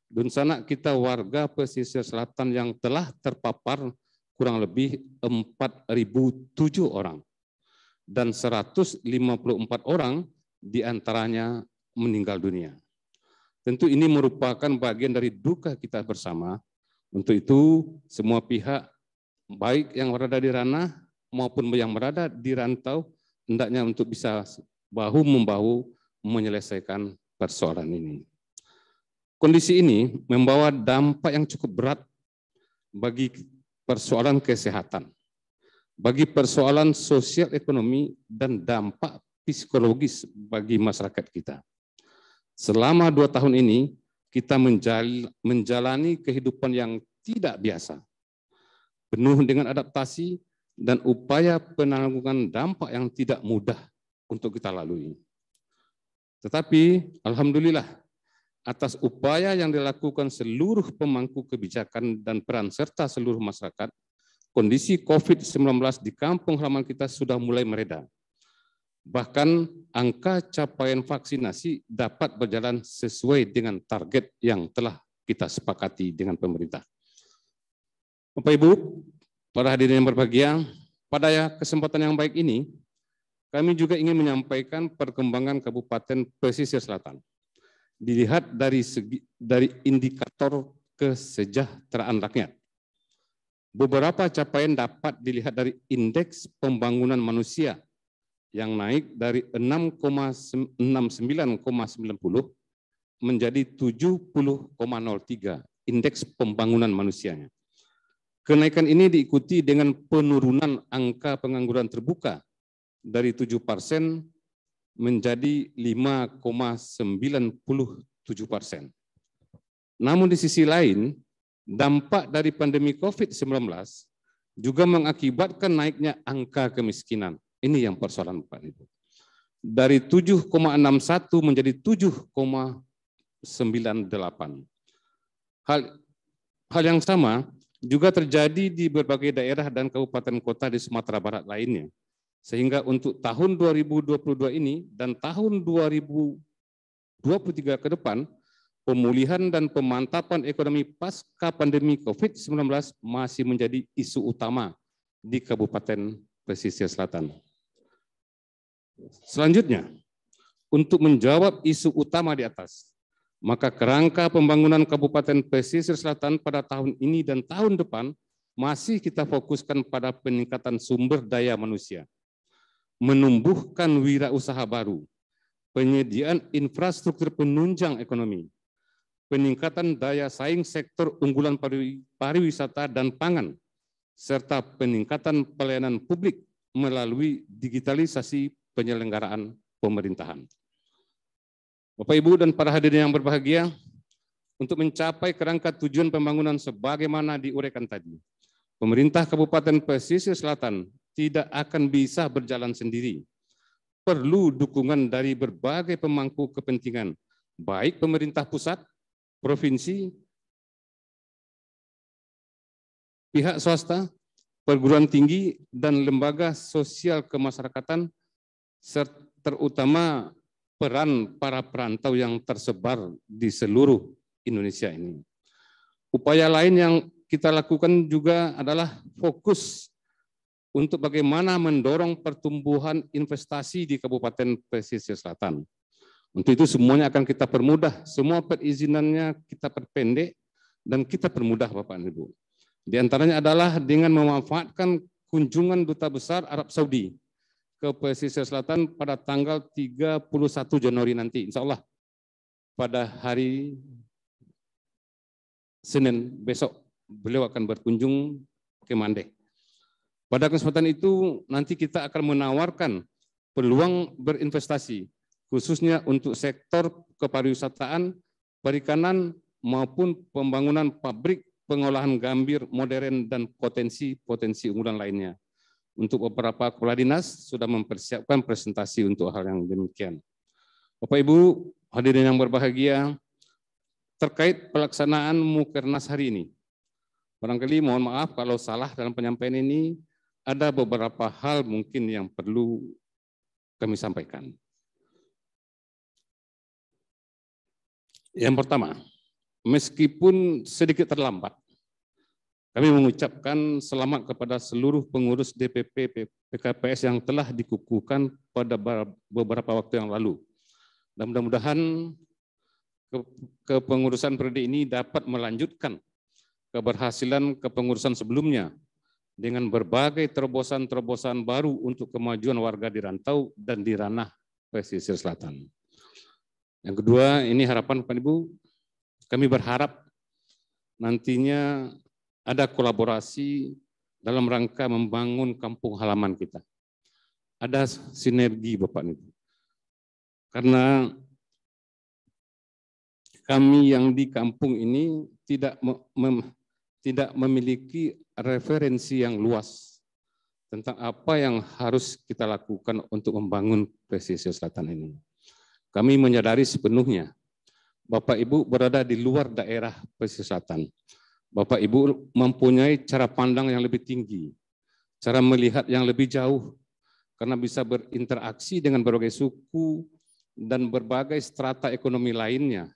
Dunsana kita warga Pesisir Selatan yang telah terpapar kurang lebih 4.007 orang. Dan 154 orang diantaranya meninggal dunia. Tentu ini merupakan bagian dari duka kita bersama. Untuk itu semua pihak, baik yang berada di ranah maupun yang berada di rantau, hendaknya untuk bisa bahu-membahu menyelesaikan persoalan ini. Kondisi ini membawa dampak yang cukup berat bagi persoalan kesehatan, bagi persoalan sosial ekonomi, dan dampak psikologis bagi masyarakat kita. Selama 2 tahun ini, kita menjalani kehidupan yang tidak biasa, penuh dengan adaptasi dan upaya penanggulangan dampak yang tidak mudah untuk kita lalui. Tetapi alhamdulillah atas upaya yang dilakukan seluruh pemangku kebijakan dan peran serta seluruh masyarakat, kondisi COVID-19 di kampung halaman kita sudah mulai mereda. Bahkan angka capaian vaksinasi dapat berjalan sesuai dengan target yang telah kita sepakati dengan pemerintah. Bapak Ibu, para hadirin yang berbahagia, pada kesempatan yang baik ini, kami juga ingin menyampaikan perkembangan Kabupaten Pesisir Selatan. Dilihat dari indikator kesejahteraan rakyat. Beberapa capaian dapat dilihat dari indeks pembangunan manusia yang naik dari 69,90 menjadi 70,03 indeks pembangunan manusianya. Kenaikan ini diikuti dengan penurunan angka pengangguran terbuka dari 7% menjadi 5,97%. Namun di sisi lain, dampak dari pandemi COVID-19 juga mengakibatkan naiknya angka kemiskinan. Ini yang persoalan Bapak Ibu. Dari 7,61 menjadi 7,98. Hal yang sama juga terjadi di berbagai daerah dan kabupaten kota di Sumatera Barat lainnya. Sehingga untuk tahun 2022 ini dan tahun 2023 ke depan, pemulihan dan pemantapan ekonomi pasca pandemi COVID-19 masih menjadi isu utama di Kabupaten Pesisir Selatan. Selanjutnya, untuk menjawab isu utama di atas, maka kerangka pembangunan Kabupaten Pesisir Selatan pada tahun ini dan tahun depan masih kita fokuskan pada peningkatan sumber daya manusia, menumbuhkan wirausaha baru, penyediaan infrastruktur penunjang ekonomi, peningkatan daya saing sektor unggulan pariwisata dan pangan, serta peningkatan pelayanan publik melalui digitalisasi penyelenggaraan pemerintahan. Bapak, Ibu, dan para hadirin yang berbahagia, untuk mencapai kerangka tujuan pembangunan sebagaimana diuraikan tadi, pemerintah Kabupaten Pesisir Selatan tidak akan bisa berjalan sendiri. Perlu dukungan dari berbagai pemangku kepentingan, baik pemerintah pusat, provinsi, pihak swasta, perguruan tinggi, dan lembaga sosial kemasyarakatan, terutama peran para perantau yang tersebar di seluruh Indonesia ini. Upaya lain yang kita lakukan juga adalah fokus untuk bagaimana mendorong pertumbuhan investasi di Kabupaten Pesisir Selatan. Untuk itu semuanya akan kita permudah, semua perizinannya kita perpendek dan kita permudah Bapak dan Ibu. Di antaranya adalah dengan memanfaatkan kunjungan Duta Besar Arab Saudi ke Pesisir Selatan pada tanggal 31 Januari nanti, insya Allah pada hari Senin besok beliau akan berkunjung ke Mandeh. Pada kesempatan itu nanti kita akan menawarkan peluang berinvestasi khususnya untuk sektor kepariwisataan, perikanan maupun pembangunan pabrik pengolahan gambir modern dan potensi unggulan lainnya. Untuk beberapa kepala dinas sudah mempersiapkan presentasi untuk hal yang demikian. Bapak Ibu hadirin yang berbahagia, terkait pelaksanaan Mukernas hari ini, barangkali mohon maaf kalau salah dalam penyampaian ini, ada beberapa hal mungkin yang perlu kami sampaikan. Yang pertama, meskipun sedikit terlambat, kami mengucapkan selamat kepada seluruh pengurus DPP PKPS yang telah dikukuhkan pada beberapa waktu yang lalu. Dan mudah-mudahan kepengurusan periode ini dapat melanjutkan keberhasilan kepengurusan sebelumnya dengan berbagai terobosan-terobosan baru untuk kemajuan warga di rantau dan di ranah pesisir selatan. Yang kedua, ini harapan Bapak Ibu, kami berharap nantinya ada kolaborasi dalam rangka membangun kampung halaman kita. Ada sinergi Bapak Ibu. Karena kami yang di kampung ini tidak memiliki referensi yang luas tentang apa yang harus kita lakukan untuk membangun pesisir selatan ini. Kami menyadari sepenuhnya Bapak Ibu berada di luar daerah pesisir selatan. Bapak Ibu mempunyai cara pandang yang lebih tinggi, cara melihat yang lebih jauh, karena bisa berinteraksi dengan berbagai suku dan berbagai strata ekonomi lainnya.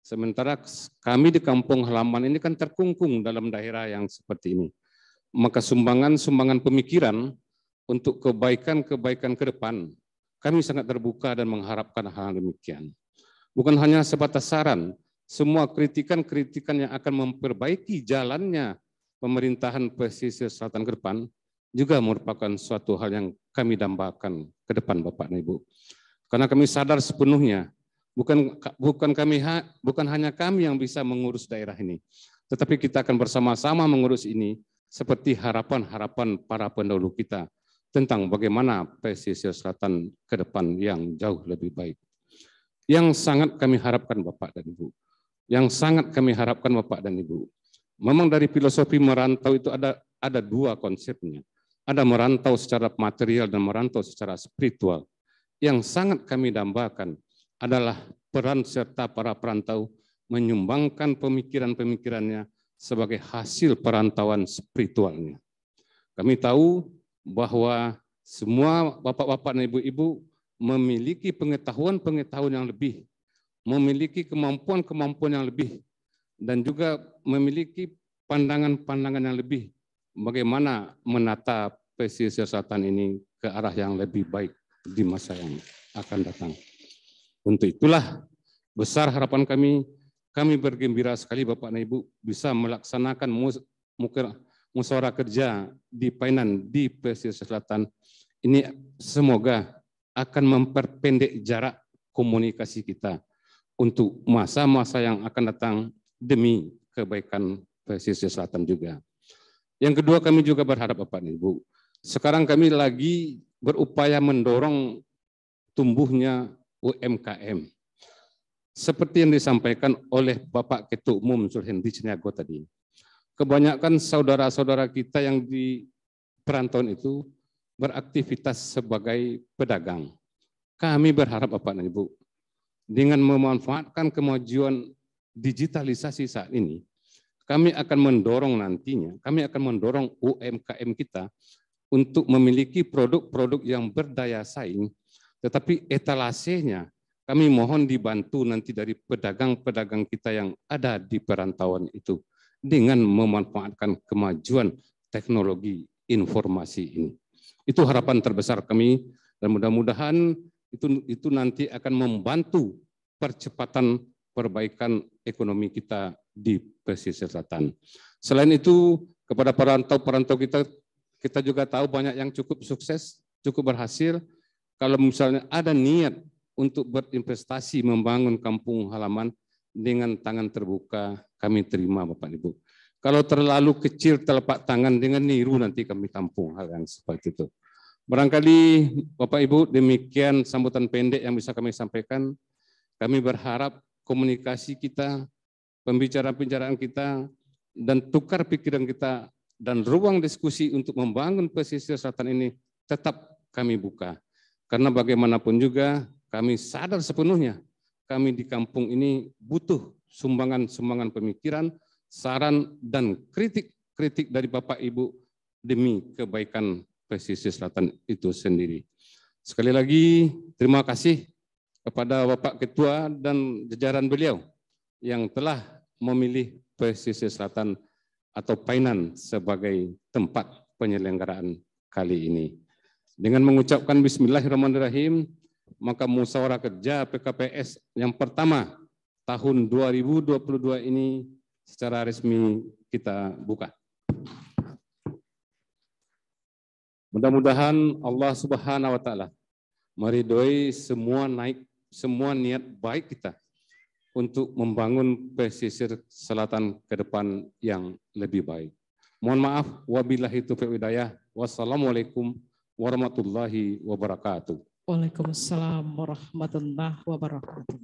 Sementara kami di kampung halaman ini kan terkungkung dalam daerah yang seperti ini. Maka sumbangan pemikiran untuk kebaikan-kebaikan ke depan, kami sangat terbuka dan mengharapkan hal demikian. Bukan hanya sebatas saran, semua kritikan-kritikan yang akan memperbaiki jalannya pemerintahan pesisir selatan ke depan juga merupakan suatu hal yang kami dambakan ke depan Bapak dan Ibu. Karena kami sadar sepenuhnya, bukan hanya kami yang bisa mengurus daerah ini, tetapi kita akan bersama-sama mengurus ini seperti harapan-harapan para pendahulu kita tentang bagaimana pesisir selatan ke depan yang jauh lebih baik. Yang sangat kami harapkan Bapak dan Ibu, memang dari filosofi merantau itu ada dua konsepnya. Ada merantau secara material dan merantau secara spiritual. Yang sangat kami dambakan adalah peran serta para perantau menyumbangkan pemikiran-pemikirannya sebagai hasil perantauan spiritualnya. Kami tahu bahwa semua bapak-bapak dan ibu-ibu memiliki pengetahuan yang lebih, memiliki kemampuan yang lebih, dan juga memiliki pandangan yang lebih bagaimana menata pesisir selatan ini ke arah yang lebih baik di masa yang akan datang. Untuk itulah besar harapan kami bergembira sekali Bapak dan Ibu bisa melaksanakan musyawarah kerja di Painan di pesisir selatan ini, semoga akan memperpendek jarak komunikasi kita untuk masa-masa yang akan datang demi kebaikan pesisir selatan juga. Yang kedua, kami juga berharap Bapak dan Ibu, sekarang kami lagi berupaya mendorong tumbuhnya UMKM. Seperti yang disampaikan oleh Bapak Ketua Umum Zulhendri Ciniago tadi, kebanyakan saudara-saudara kita yang di perantauan itu beraktivitas sebagai pedagang. Kami berharap Bapak dan Ibu, dengan memanfaatkan kemajuan digitalisasi saat ini, kami akan mendorong UMKM kita untuk memiliki produk-produk yang berdaya saing, tetapi etalasenya kami mohon dibantu nanti dari pedagang-pedagang kita yang ada di perantauan itu dengan memanfaatkan kemajuan teknologi informasi ini. Itu harapan terbesar kami dan mudah-mudahan itu nanti akan membantu percepatan perbaikan ekonomi kita di pesisir selatan. Selain itu, kepada perantau-perantau kita juga tahu banyak yang cukup sukses, cukup berhasil. Kalau misalnya ada niat untuk berinvestasi membangun kampung halaman dengan tangan terbuka, kami terima Bapak Ibu. Kalau terlalu kecil telapak tangan dengan niru nanti kami tampung hal yang seperti itu. Barangkali Bapak Ibu demikian sambutan pendek yang bisa kami sampaikan. Kami berharap komunikasi kita, pembicaraan kita, dan tukar pikiran kita, dan ruang diskusi untuk membangun pesisir selatan ini tetap kami buka. Karena bagaimanapun juga kami sadar sepenuhnya kami di kampung ini butuh sumbangan pemikiran, saran, dan kritik dari Bapak Ibu demi kebaikan pesisir selatan itu sendiri. Sekali lagi terima kasih kepada Bapak Ketua dan jajaran beliau yang telah memilih pesisir selatan atau Painan sebagai tempat penyelenggaraan kali ini. Dengan mengucapkan Bismillahirrahmanirrahim, maka musyawarah kerja PKPS yang pertama tahun 2022 ini secara resmi kita buka. Mudah-mudahan Allah Subhanahu wa taala meridhoi semua niat baik kita untuk membangun pesisir selatan ke depan yang lebih baik. Mohon maaf, wabillahi taufiq wal hidayah. Wassalamualaikum warahmatullahi wabarakatuh. Waalaikumsalam warahmatullahi wabarakatuh.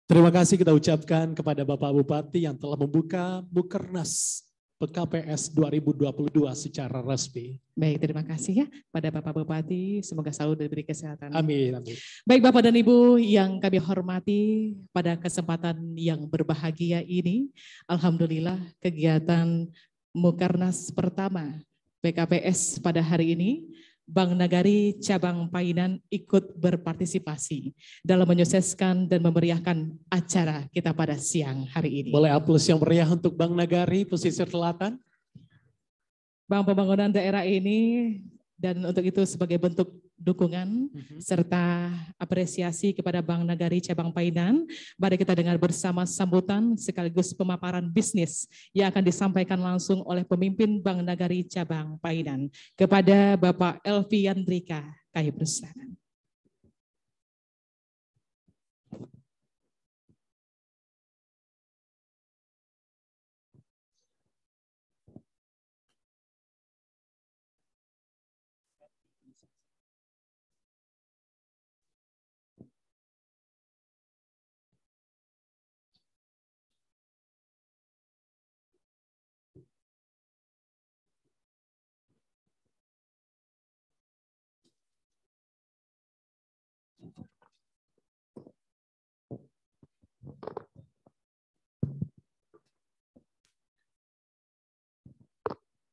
Terima kasih kita ucapkan kepada Bapak Bupati yang telah membuka Mukernas PKPS 2022 secara resmi. Baik, terima kasih ya pada Bapak Bupati, semoga selalu diberi kesehatan. Amin, amin. Baik Bapak dan Ibu yang kami hormati, pada kesempatan yang berbahagia ini, alhamdulillah kegiatan Mukernas pertama PKPS pada hari ini, Bank Nagari Cabang Painan ikut berpartisipasi dalam menyukseskan dan memeriahkan acara kita pada siang hari ini. Boleh aplaus yang meriah untuk Bank Nagari Pesisir Selatan. Bank Pembangunan daerah ini, dan untuk itu sebagai bentuk dukungan serta apresiasi kepada Bank Nagari Cabang Painan, mari kita dengar bersama sambutan sekaligus pemaparan bisnis yang akan disampaikan langsung oleh pemimpin Bank Nagari Cabang Painan kepada Bapak Elvi Yandrika Kahibrusan.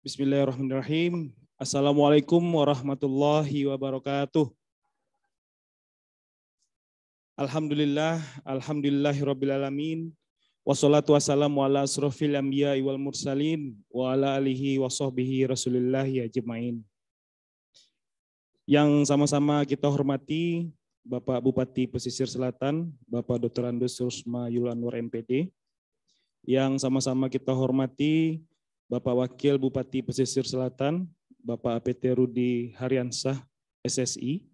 Bismillahirrahmanirrahim. Assalamualaikum warahmatullahi wabarakatuh. Alhamdulillah, alhamdulillahirrabbilalamin. Wassalatu wassalamu ala asrofil anbiya wal mursalin wa ala alihi wa sahbihi rasulillahi ajmain. Yang sama-sama kita hormati Bapak Bupati Pesisir Selatan, Bapak Dr. Andes Rusma Yul Anwar MPD. Yang sama-sama kita hormati Bapak Wakil Bupati Pesisir Selatan, Bapak APT Rudi Haryansah, SSI.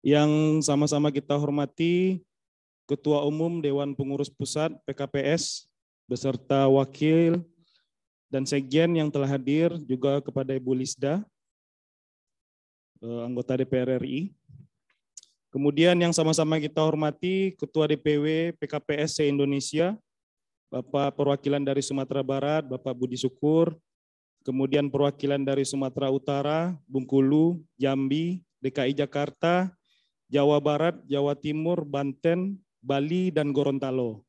Yang sama-sama kita hormati Ketua Umum Dewan Pengurus Pusat PKPS, beserta Wakil dan Sekjen yang telah hadir, juga kepada Ibu Lisda, anggota DPR RI. Kemudian yang sama-sama kita hormati Ketua DPW PKPS se-Indonesia, Bapak perwakilan dari Sumatera Barat, Bapak Budi Syukur, kemudian perwakilan dari Sumatera Utara, Bengkulu, Jambi, DKI Jakarta, Jawa Barat, Jawa Timur, Banten, Bali, dan Gorontalo.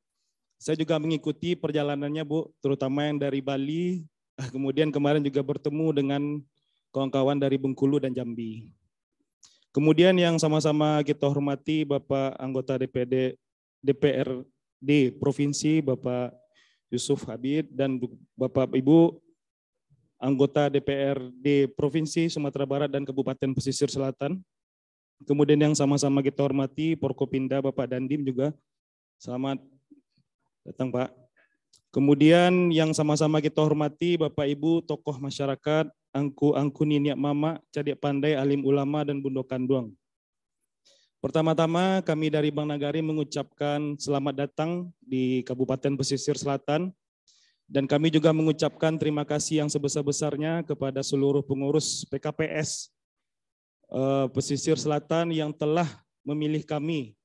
Saya juga mengikuti perjalanannya, Bu, terutama yang dari Bali, kemudian kemarin juga bertemu dengan kawan-kawan dari Bengkulu dan Jambi. Kemudian yang sama-sama kita hormati Bapak anggota DPRD Provinsi, Bapak Yusuf Habib, dan Bapak Ibu anggota DPRD Provinsi Sumatera Barat dan Kabupaten Pesisir Selatan. Kemudian yang sama-sama kita hormati Forkopimda Bapak Dandim juga. Selamat datang Pak. Kemudian yang sama-sama kita hormati Bapak Ibu tokoh masyarakat, angku niniak mama, cadik pandai, alim ulama, dan bundo kanduang. Pertama-tama kami dari Bank Nagari mengucapkan selamat datang di Kabupaten Pesisir Selatan, dan kami juga mengucapkan terima kasih yang sebesar-besarnya kepada seluruh pengurus PKPS Pesisir Selatan yang telah memilih kami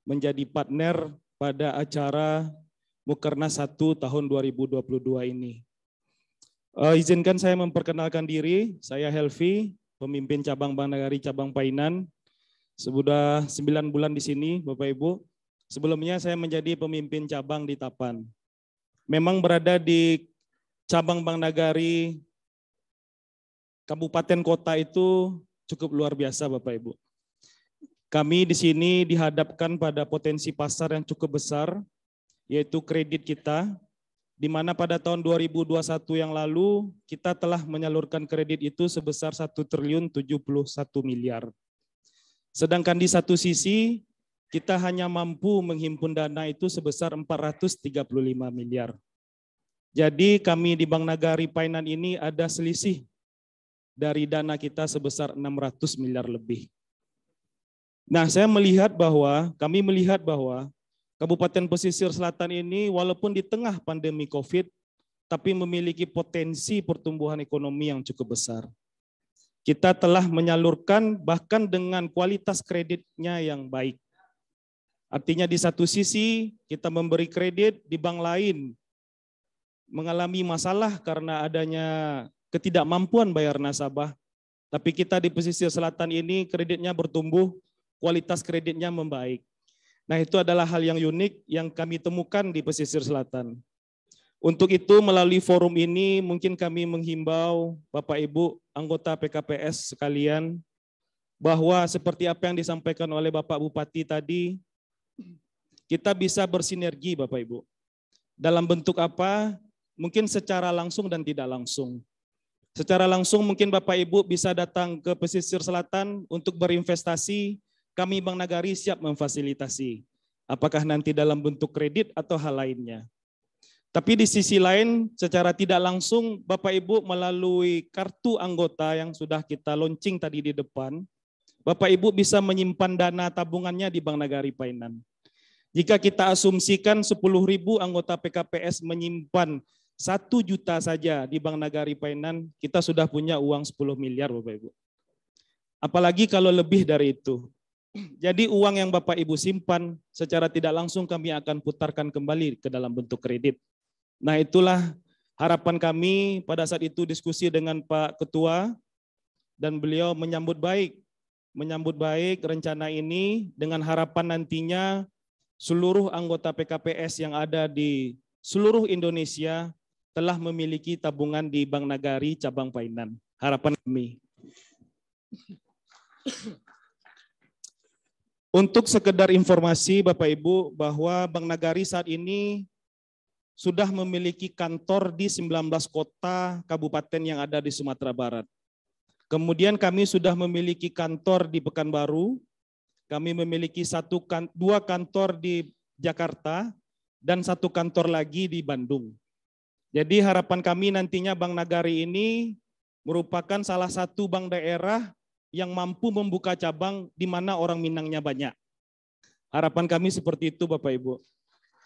menjadi partner pada acara Mukernas 1 tahun 2022 ini. Izinkan saya memperkenalkan diri, saya Helvi, pemimpin cabang Bank Nagari Cabang Painan. Sudah 9 bulan di sini, Bapak Ibu. Sebelumnya saya menjadi pemimpin cabang di Tapan. Memang berada di cabang Bank Nagari kabupaten kota itu cukup luar biasa, Bapak Ibu. Kami di sini dihadapkan pada potensi pasar yang cukup besar, yaitu kredit kita, di mana pada tahun 2021 yang lalu kita telah menyalurkan kredit itu sebesar 1.071 miliar. Sedangkan di satu sisi kita hanya mampu menghimpun dana itu sebesar 435 miliar. Jadi kami di Bank Nagari Painan ini ada selisih dari dana kita sebesar 600 miliar lebih. Nah, kami melihat bahwa Kabupaten Pesisir Selatan ini walaupun di tengah pandemi COVID, tapi memiliki potensi pertumbuhan ekonomi yang cukup besar. Kita telah menyalurkan bahkan dengan kualitas kreditnya yang baik. Artinya di satu sisi kita memberi kredit, di bank lain mengalami masalah karena adanya ketidakmampuan bayar nasabah. Tapi kita di pesisir selatan ini kreditnya bertumbuh, kualitas kreditnya membaik. Nah, itu adalah hal yang unik yang kami temukan di pesisir selatan. Untuk itu melalui forum ini mungkin kami menghimbau Bapak Ibu anggota PKPS sekalian bahwa seperti apa yang disampaikan oleh Bapak Bupati tadi, kita bisa bersinergi Bapak Ibu. Dalam bentuk apa? Mungkin secara langsung dan tidak langsung. Secara langsung mungkin Bapak Ibu bisa datang ke pesisir selatan untuk berinvestasi, kami Bank Nagari siap memfasilitasi. Apakah nanti dalam bentuk kredit atau hal lainnya. Tapi di sisi lain secara tidak langsung Bapak Ibu melalui kartu anggota yang sudah kita launching tadi di depan, Bapak Ibu bisa menyimpan dana tabungannya di Bank Nagari Painan. Jika kita asumsikan 10.000 anggota PKPS menyimpan 1 juta saja di Bank Nagari Painan, kita sudah punya uang 10 miliar Bapak Ibu. Apalagi kalau lebih dari itu. Jadi uang yang Bapak Ibu simpan secara tidak langsung kami akan putarkan kembali ke dalam bentuk kredit. Nah, itulah harapan kami pada saat itu diskusi dengan Pak Ketua dan beliau menyambut baik rencana ini dengan harapan nantinya seluruh anggota PKPS yang ada di seluruh Indonesia telah memiliki tabungan di Bank Nagari cabang Painan. Harapan kami. Untuk sekedar informasi Bapak Ibu bahwa Bank Nagari saat ini sudah memiliki kantor di 19 kota kabupaten yang ada di Sumatera Barat. Kemudian kami sudah memiliki kantor di Pekanbaru, kami memiliki 2 kantor di Jakarta, dan 1 kantor lagi di Bandung. Jadi harapan kami nantinya Bank Nagari ini merupakan salah satu bank daerah yang mampu membuka cabang di mana orang Minangnya banyak. Harapan kami seperti itu Bapak Ibu.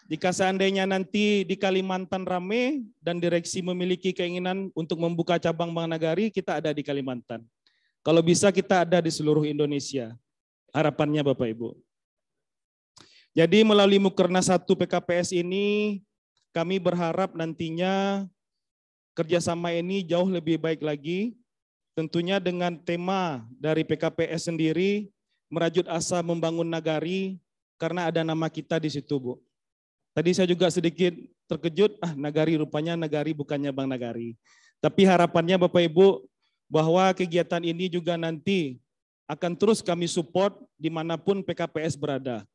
Jika seandainya nanti di Kalimantan rame dan direksi memiliki keinginan untuk membuka cabang Bank Nagari, kita ada di Kalimantan. Kalau bisa kita ada di seluruh Indonesia. Harapannya Bapak Ibu. Jadi melalui Mukernas 1 PKPS ini, kami berharap nantinya kerjasama ini jauh lebih baik lagi. Tentunya dengan tema dari PKPS sendiri, merajut asa membangun nagari, karena ada nama kita di situ, Bu. Tadi saya juga sedikit terkejut, nagari rupanya nagari bukannya Bank Nagari. Tapi harapannya Bapak Ibu, bahwa kegiatan ini juga nanti akan terus kami support dimanapun PKPS berada.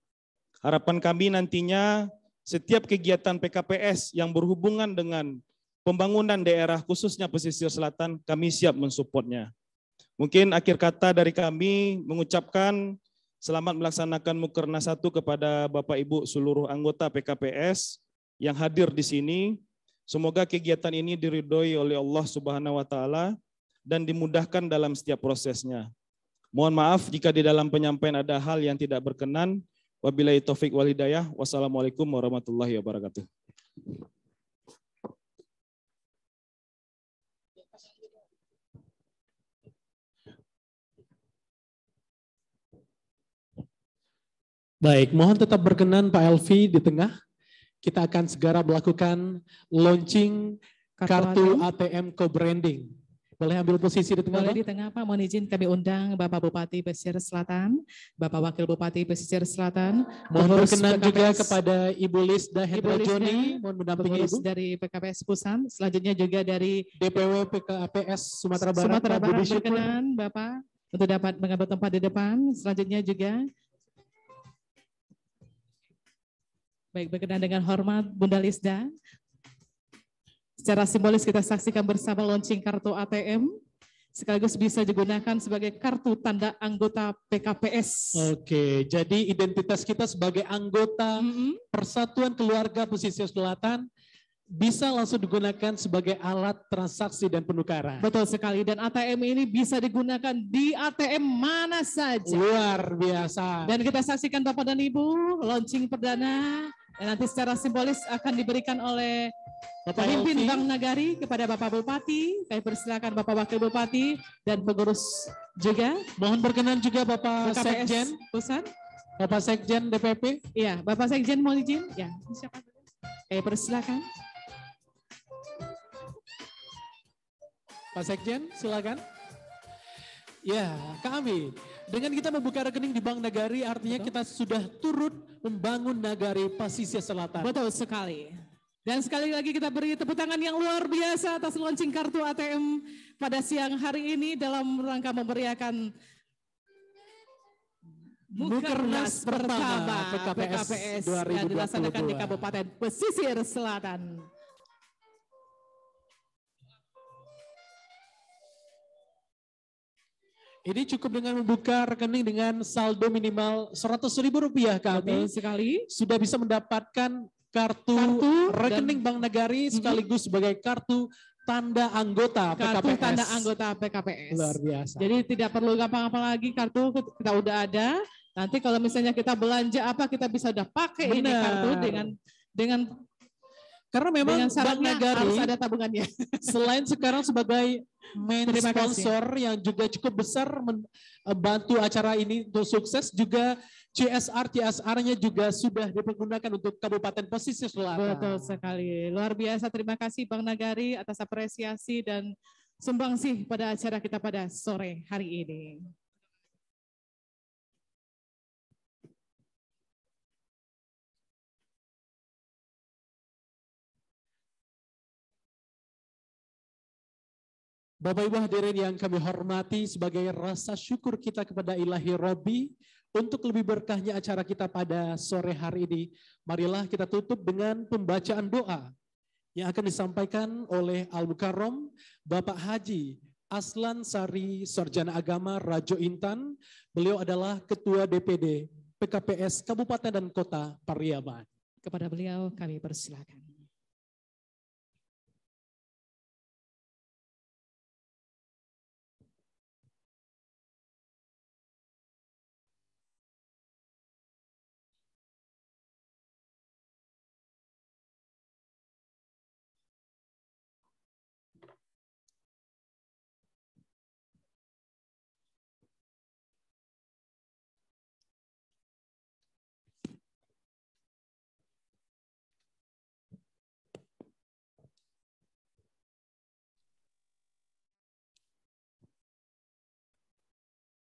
Harapan kami nantinya setiap kegiatan PKPS yang berhubungan dengan pembangunan daerah khususnya pesisir selatan, kami siap mensupportnya. Mungkin akhir kata dari kami mengucapkan selamat melaksanakan Mukernas 1 kepada Bapak Ibu seluruh anggota PKPS yang hadir di sini. Semoga kegiatan ini diridhoi oleh Allah Subhanahu wa taala dan dimudahkan dalam setiap prosesnya. Mohon maaf jika di dalam penyampaian ada hal yang tidak berkenan. Wabillahi taufik wal hidayah. Wassalamualaikum warahmatullahi wabarakatuh. Baik, mohon tetap berkenan Pak Elvi di tengah. Kita akan segera melakukan launching kartu ATM co-branding. Boleh ambil posisi di tengah? Boleh di tengah Pak, mohon izin kami undang Bapak Bupati Pesisir Selatan, Bapak Wakil Bupati Pesisir Selatan. Mohon berkenan juga kepada Ibu Lisda Hendra Joni, mohon mendampingi Ibu. Dari PKPS Pusat, selanjutnya juga dari DPW PKPS Sumatera Barat. Sumatera Barat berkenan Bapak untuk dapat mengambil tempat di depan. Selanjutnya juga baik, berkenan dengan hormat Bunda Lisda. Secara simbolis kita saksikan bersama launching kartu ATM, sekaligus bisa digunakan sebagai kartu tanda anggota PKPS. Oke, jadi identitas kita sebagai anggota Persatuan Keluarga Pesisir Selatan bisa langsung digunakan sebagai alat transaksi dan penukaran. Betul sekali, dan ATM ini bisa digunakan di ATM mana saja. Luar biasa. Dan kita saksikan Bapak dan Ibu, launching perdana, dan nanti secara simbolis akan diberikan oleh pemimpin Bank Nagari kepada Bapak Bupati. Kami persilakan Bapak Wakil Bupati dan pengurus juga. Mohon berkenan juga Bapak Sekjen Pusat. Bapak Sekjen DPP. Iya, Bapak Sekjen mau izin? Ya, siapa? Persilakan. Pak Sekjen, silakan. Ya, kami dengan kita membuka rekening di Bank Nagari artinya kita sudah turut membangun Nagari Pasisir Selatan. Betul sekali. Dan sekali lagi kita beri tepuk tangan yang luar biasa atas launching kartu ATM pada siang hari ini dalam rangka memeriahkan Mukernas pertama PKPS 2022 yang dilaksanakan di Kabupaten Pesisir Selatan. Ini cukup dengan membuka rekening dengan saldo minimal Rp100.000 kami. Betul sekali. Sudah bisa mendapatkan kartu rekening Bank Nagari sekaligus sebagai kartu tanda anggota PKPS. Kartu tanda anggota PKPS. Luar biasa. Jadi tidak perlu gampang-gampang lagi, kartu kita udah ada. Nanti kalau misalnya kita belanja apa, kita bisa udah pakai ini kartu dengan karena memang Bank Nagari harus ada tabungannya. Selain sekarang sebagai main sponsor yang juga cukup besar membantu acara ini untuk sukses, juga CSR-nya juga sudah dipergunakan untuk Kabupaten Pesisir Selatan. Betul sekali. Luar biasa, terima kasih Bank Nagari atas apresiasi dan sumbangsih pada acara kita pada sore hari ini. Bapak Ibu hadirin yang kami hormati, sebagai rasa syukur kita kepada Ilahi Robbi untuk lebih berkahnya acara kita pada sore hari ini, marilah kita tutup dengan pembacaan doa yang akan disampaikan oleh Al-Mukarram Bapak Haji Aslan Sari Sarjana Agama Rajo Intan. Beliau adalah Ketua DPD PKPS Kabupaten dan Kota Pariaman. Kepada beliau kami persilakan.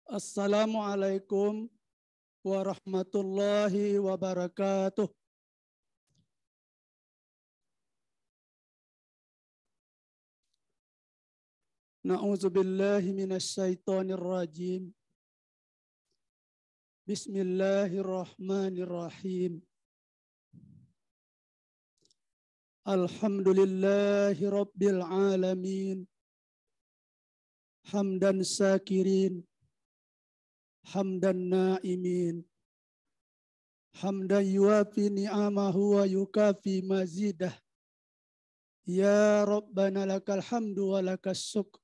Assalamualaikum warahmatullahi wabarakatuh. Na'udzubillahi minasyaitonir rajim. Bismillahirrahmanirrahim. Alhamdulillahi rabbil alamin. Hamdan syakirin. Hamdan na'imin, hamdan yuafi ni'amahu wa yukafi mazidah. Ya Rabbana lakal hamdu wa lakas syukr,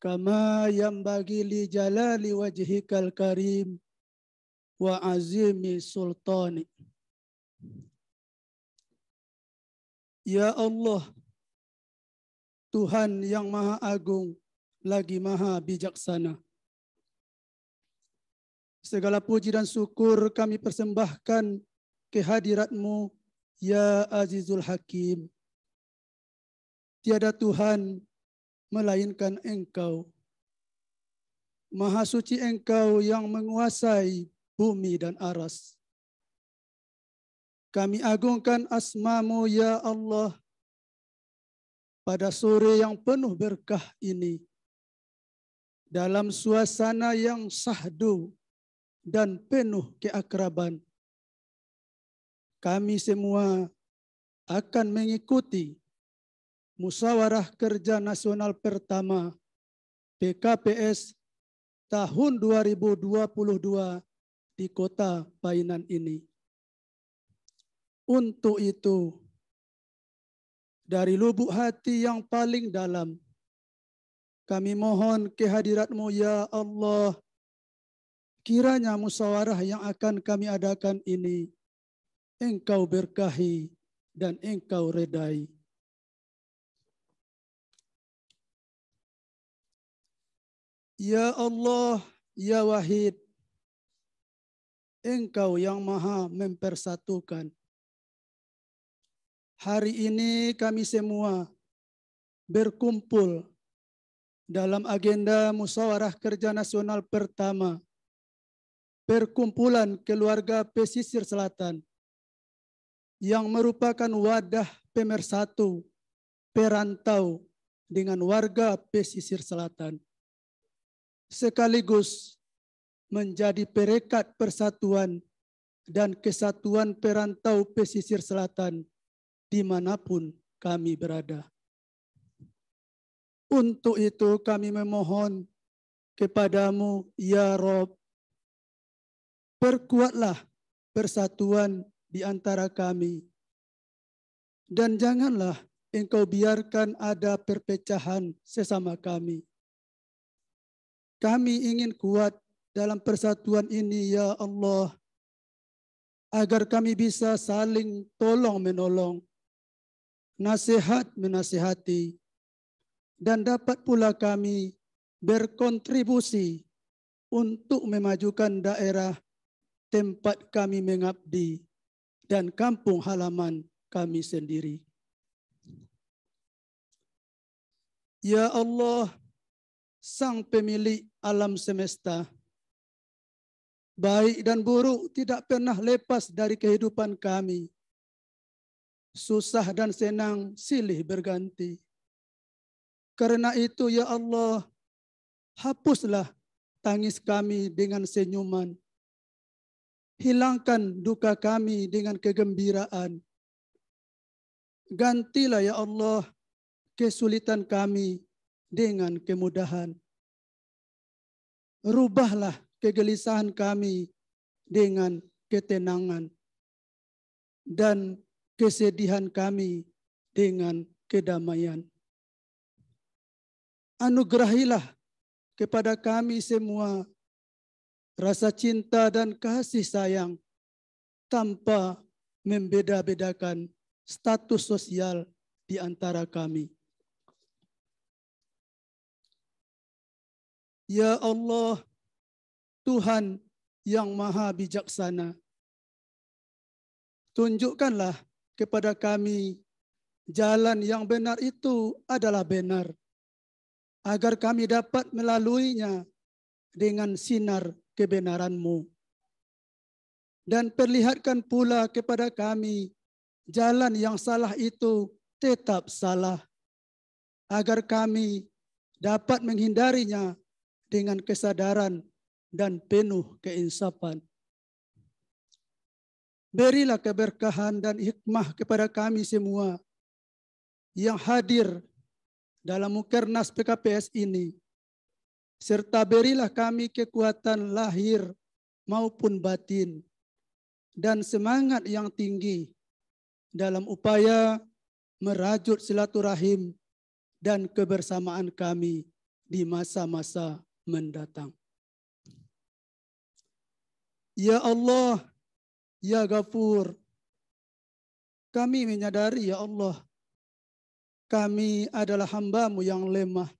kama yanbaghi li jalali wajhikal karim wa azimi sultani. Ya Allah, Tuhan yang maha agung lagi maha bijaksana. Segala puji dan syukur kami persembahkan kehadirat-Mu, ya Azizul Hakim. Tiada Tuhan melainkan Engkau. Maha suci Engkau yang menguasai bumi dan aras. Kami agungkan asma-Mu, ya Allah, pada sore yang penuh berkah ini. Dalam suasana yang syahdu dan penuh keakraban, kami semua akan mengikuti Musyawarah Kerja Nasional pertama PKPS tahun 2022 di Kota Painan ini. Untuk itu, dari lubuk hati yang paling dalam, kami mohon kehadirat-Mu, ya Allah. Kiranya musyawarah yang akan kami adakan ini Engkau berkahi dan Engkau redai. Ya Allah, ya Wahid, Engkau yang maha mempersatukan. Hari ini kami semua berkumpul dalam agenda Musyawarah Kerja Nasional pertama, perkumpulan keluarga pesisir selatan, yang merupakan wadah pemersatu perantau dengan warga pesisir selatan, sekaligus menjadi perekat persatuan dan kesatuan perantau pesisir selatan dimanapun kami berada. Untuk itu kami memohon kepadamu, ya Rob, perkuatlah persatuan di antara kami, dan janganlah Engkau biarkan ada perpecahan sesama kami. Kami ingin kuat dalam persatuan ini, ya Allah, agar kami bisa saling tolong-menolong, nasihat menasihati, dan dapat pula kami berkontribusi untuk memajukan daerah tempat kami mengabdi dan kampung halaman kami sendiri. Ya Allah, Sang pemilik alam semesta, baik dan buruk tidak pernah lepas dari kehidupan kami. Susah dan senang silih berganti. Karena itu, ya Allah, hapuslah tangis kami dengan senyuman. Hilangkan duka kami dengan kegembiraan. Gantilah, ya Allah, kesulitan kami dengan kemudahan. Rubahlah kegelisahan kami dengan ketenangan, dan kesedihan kami dengan kedamaian. Anugerahilah kepada kami semua rasa cinta dan kasih sayang tanpa membeda-bedakan status sosial di antara kami. Ya Allah, Tuhan yang maha bijaksana, tunjukkanlah kepada kami jalan yang benar itu adalah benar, agar kami dapat melaluinya dengan sinar kebenaran-Mu. Dan perlihatkan pula kepada kami jalan yang salah itu tetap salah, agar kami dapat menghindarinya dengan kesadaran dan penuh keinsafan. Berilah keberkahan dan hikmah kepada kami semua yang hadir dalam Mukernas PKPS ini, serta berilah kami kekuatan lahir maupun batin dan semangat yang tinggi dalam upaya merajut silaturahim dan kebersamaan kami di masa-masa mendatang. Ya Allah, ya Ghafur, kami menyadari, ya Allah, kami adalah hamba-Mu yang lemah,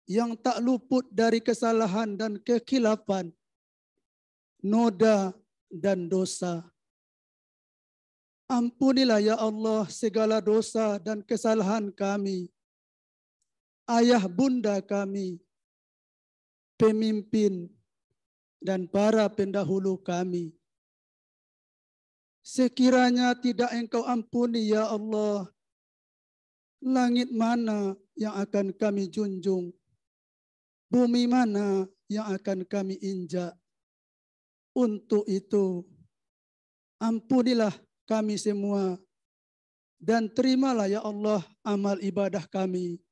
yang tak luput dari kesalahan dan kekhilafan, noda dan dosa. Ampunilah, ya Allah, segala dosa dan kesalahan kami, ayah bunda kami, pemimpin, dan para pendahulu kami. Sekiranya tidak Engkau ampuni, ya Allah, langit mana yang akan kami junjung, bumi mana yang akan kami injak. Untuk itu, ampunilah kami semua, dan terimalah, ya Allah, amal ibadah kami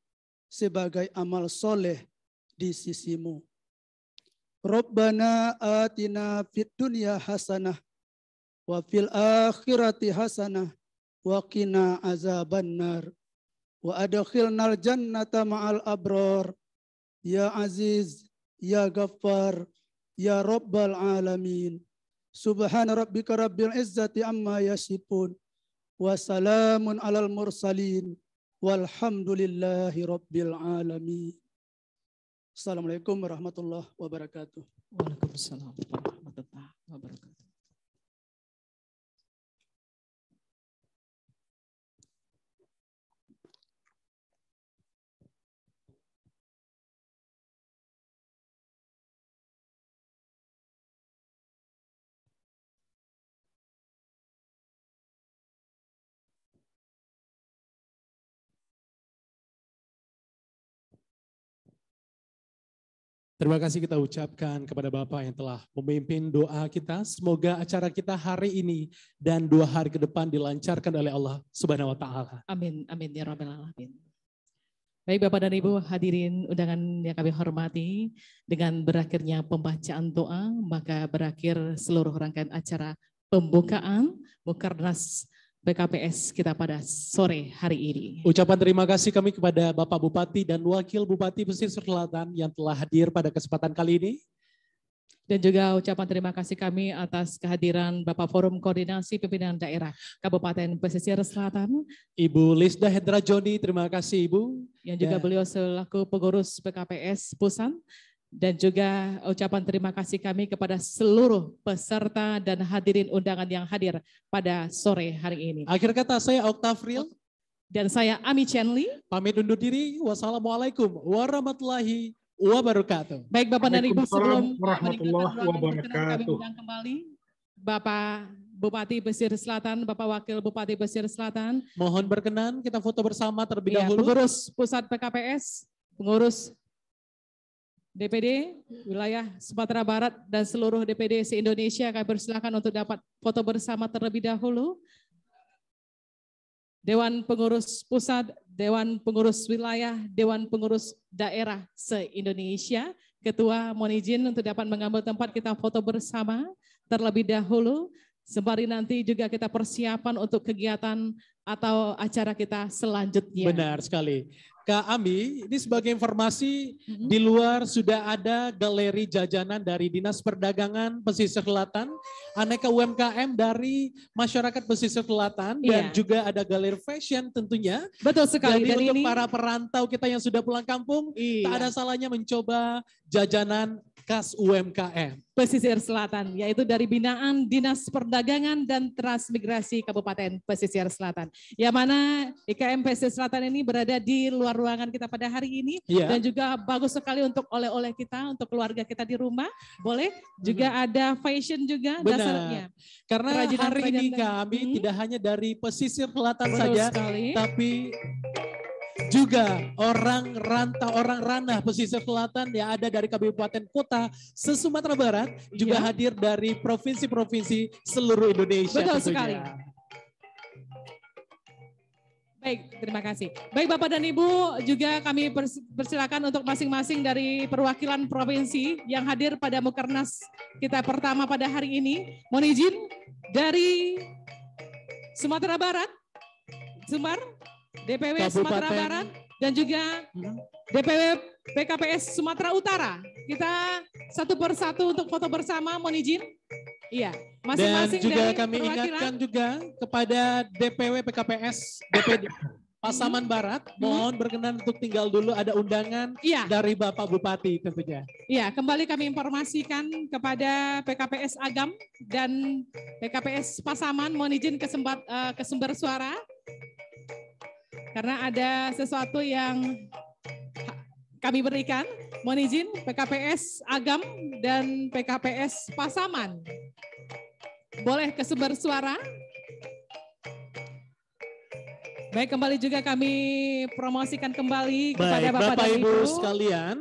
sebagai amal soleh di sisi-Mu. Rabbana atina fid dunya hasanah wa fil akhirati hasanah wa qina azabannar wa adkhilnal jannata ma'al abrar ya aziz ya ghaffar ya rabbal alamin. Subhana rabbika rabbil izzati amma yasifun wa salamun alal mursalin walhamdulillahi rabbil alamin. Assalamualaikum warahmatullahi wabarakatuh. Waalaikumsalam warahmatullahi wabarakatuh. Terima kasih kita ucapkan kepada Bapak yang telah memimpin doa kita. Semoga acara kita hari ini dan 2 hari ke depan dilancarkan oleh Allah Subhanahu wa taala. Amin, amin ya rabbal alamin. Baik Bapak dan Ibu hadirin undangan yang kami hormati, dengan berakhirnya pembacaan doa, maka berakhir seluruh rangkaian acara pembukaan Mukernas PKPS kita pada sore hari ini. Ucapan terima kasih kami kepada Bapak Bupati dan Wakil Bupati Pesisir Selatan yang telah hadir pada kesempatan kali ini. Dan juga ucapan terima kasih kami atas kehadiran Bapak Forum Koordinasi Pimpinan Daerah Kabupaten Pesisir Selatan. Ibu Lisda Hendra Joni, terima kasih Ibu. Yang juga beliau selaku pengurus PKPS Pusat. Dan juga ucapan terima kasih kami kepada seluruh peserta dan hadirin undangan yang hadir pada sore hari ini. Akhir kata saya Oktafril. Dan saya Ami Chenli. Pamit undur diri. Wassalamualaikum warahmatullahi wabarakatuh. Baik Bapak dan Ibu, sebelum warahmatullahi wabarakatuh. kami undang kembali Bapak Bupati Pesisir Selatan, Bapak Wakil Bupati Pesisir Selatan. Mohon berkenan kita foto bersama terlebih Ya, dahulu. pengurus Pusat PKPS, pengurus DPD wilayah Sumatera Barat dan seluruh DPD se-Indonesia, kami persilakan untuk dapat foto bersama terlebih dahulu. Dewan Pengurus Pusat, Dewan Pengurus Wilayah, Dewan Pengurus Daerah se-Indonesia. Ketua mohon izin untuk dapat mengambil tempat, kita foto bersama terlebih dahulu. Sembari nanti juga kita persiapan untuk kegiatan atau acara kita selanjutnya. Benar sekali. Kak Ami, ini sebagai informasi, di luar sudah ada galeri jajanan dari Dinas Perdagangan Pesisir Selatan, aneka UMKM dari masyarakat Pesisir Selatan, dan juga ada galeri fashion tentunya. Betul sekali. Jadi Dan untuk ini para perantau kita yang sudah pulang kampung, tak ada salahnya mencoba jajanan khas UMKM Pesisir Selatan, yaitu dari binaan Dinas Perdagangan dan Transmigrasi Kabupaten Pesisir Selatan. Yang mana IKM Pesisir Selatan ini berada di luar ruangan kita pada hari ini, dan juga bagus sekali untuk oleh-oleh kita, untuk keluarga kita di rumah. Boleh juga ada fashion juga. Benar. Dasarnya. Karena hari ini kami tidak hanya dari Pesisir Selatan saja, tapi juga orang rantau, orang ranah Pesisir Selatan yang ada dari kabupaten kota se-Sumatera Barat juga hadir dari provinsi-provinsi seluruh Indonesia. Betul tentunya. sekali. Baik, terima kasih. Baik Bapak dan Ibu, juga kami persilakan untuk masing-masing dari perwakilan provinsi yang hadir pada Mukernas kita pertama pada hari ini. Mohon izin dari Sumatera Barat, Sumbar, DPW Sumatera Barat, dan juga DPW PKPS Sumatera Utara. Kita satu persatu untuk foto bersama, mohon izin. Iya, masing-masing dan juga dari kami ingatkan juga kepada DPW PKPS DPD Pasaman Barat, mohon berkenan untuk tinggal dulu, ada undangan dari Bapak Bupati tentunya. Iya, kembali kami informasikan kepada PKPS Agam dan PKPS Pasaman, mohon izin ke sumber suara. Karena ada sesuatu yang kami berikan, mohon izin PKPS Agam dan PKPS Pasaman. Boleh ke sumber suara. Baik, kembali juga kami promosikan kembali kepada Bapak dan Ibu sekalian.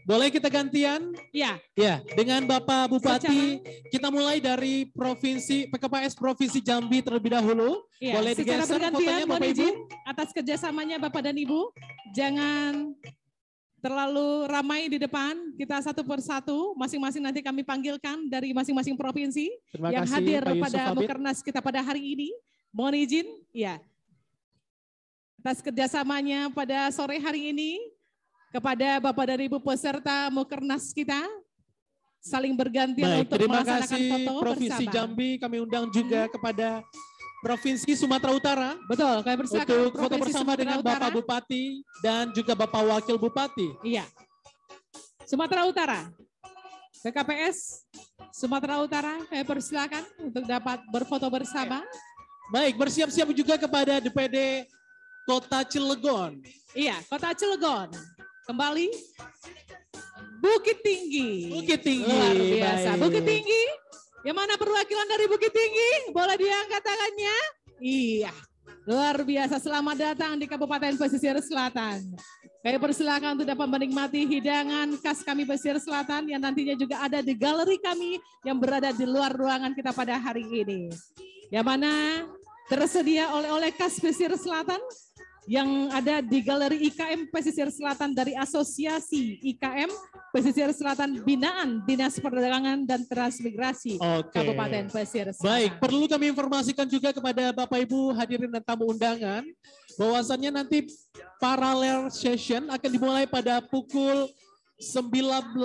Boleh kita gantian? Ya. Ya, dengan Bapak Bupati, kita mulai dari Provinsi PKPS Provinsi Jambi terlebih dahulu. Ya, boleh secara digeser bergantian, fotonya mohon Bapak Ibu. izin atas kerjasamanya Bapak dan Ibu. Jangan terlalu ramai di depan, kita satu persatu, masing-masing nanti kami panggilkan dari masing-masing provinsi yang kasih, hadir Pak Yusuf pada Habib. Mukernas kita pada hari ini. Mohon izin, ya. Atas kerjasamanya pada sore hari ini, kepada Bapak dan Ibu peserta Mukernas kita, saling bergantian untuk terima melaksanakan kasih foto Provinsi bersama. Jambi, kami undang juga kepada Provinsi Sumatera Utara. Betul, kami persilakan untuk foto Provinsi bersama Sumatera dengan Utara. Bapak Bupati dan juga Bapak Wakil Bupati. Iya. Sumatera Utara. PKPS Sumatera Utara, kami persilakan untuk dapat berfoto bersama. Baik, bersiap-siap juga kepada DPD Kota Cilegon. Iya, Kota Cilegon. Kembali. Bukit Tinggi. Bukit Tinggi. Luar biasa. Baik. Bukit Tinggi. Yang mana perwakilan dari Bukit Tinggi? Boleh diangkat tangannya? Iya. Luar biasa. Selamat datang di Kabupaten Pesisir Selatan. Kami persilakan untuk dapat menikmati hidangan khas kami Pesisir Selatan yang nantinya juga ada di galeri kami yang berada di luar ruangan kita pada hari ini. Yang mana tersedia oleh-oleh khas Pesisir Selatan yang ada di galeri IKM Pesisir Selatan dari Asosiasi IKM Pesisir Selatan Binaan Dinas Perdagangan dan Transmigrasi Kabupaten Pesisir Selatan. Baik, perlu kami informasikan juga kepada Bapak Ibu hadirin dan tamu undangan bahwasannya nanti parallel session akan dimulai pada pukul 19.00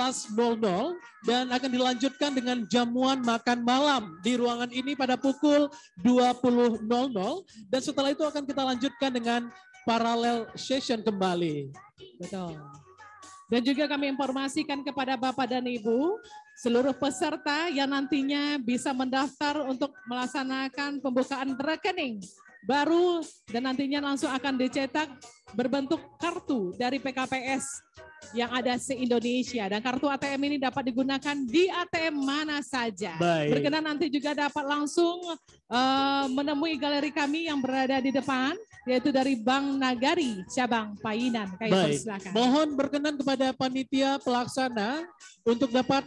dan akan dilanjutkan dengan jamuan makan malam di ruangan ini pada pukul 20.00 dan setelah itu akan kita lanjutkan dengan parallel session kembali. Betul. Dan juga kami informasikan kepada Bapak dan Ibu, seluruh peserta yang nantinya bisa mendaftar untuk melaksanakan pembukaan rekening baru dan nantinya langsung akan dicetak berbentuk kartu dari PKPS yang ada se-Indonesia. Dan kartu ATM ini dapat digunakan di ATM mana saja. Baik. Berkenan nanti juga dapat langsung menemui galeri kami yang berada di depan, yaitu dari Bank Nagari, cabang Painan. Baik, Persilakan. mohon berkenan kepada panitia pelaksana untuk dapat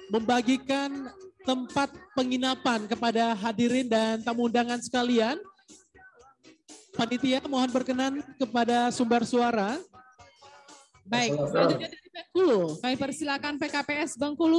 membagikan tempat penginapan kepada hadirin dan tamu undangan sekalian. Panitia mohon berkenan kepada sumber suara. Baik, selanjutnya dari Bengkulu. Kami persilakan PKPS Bengkulu.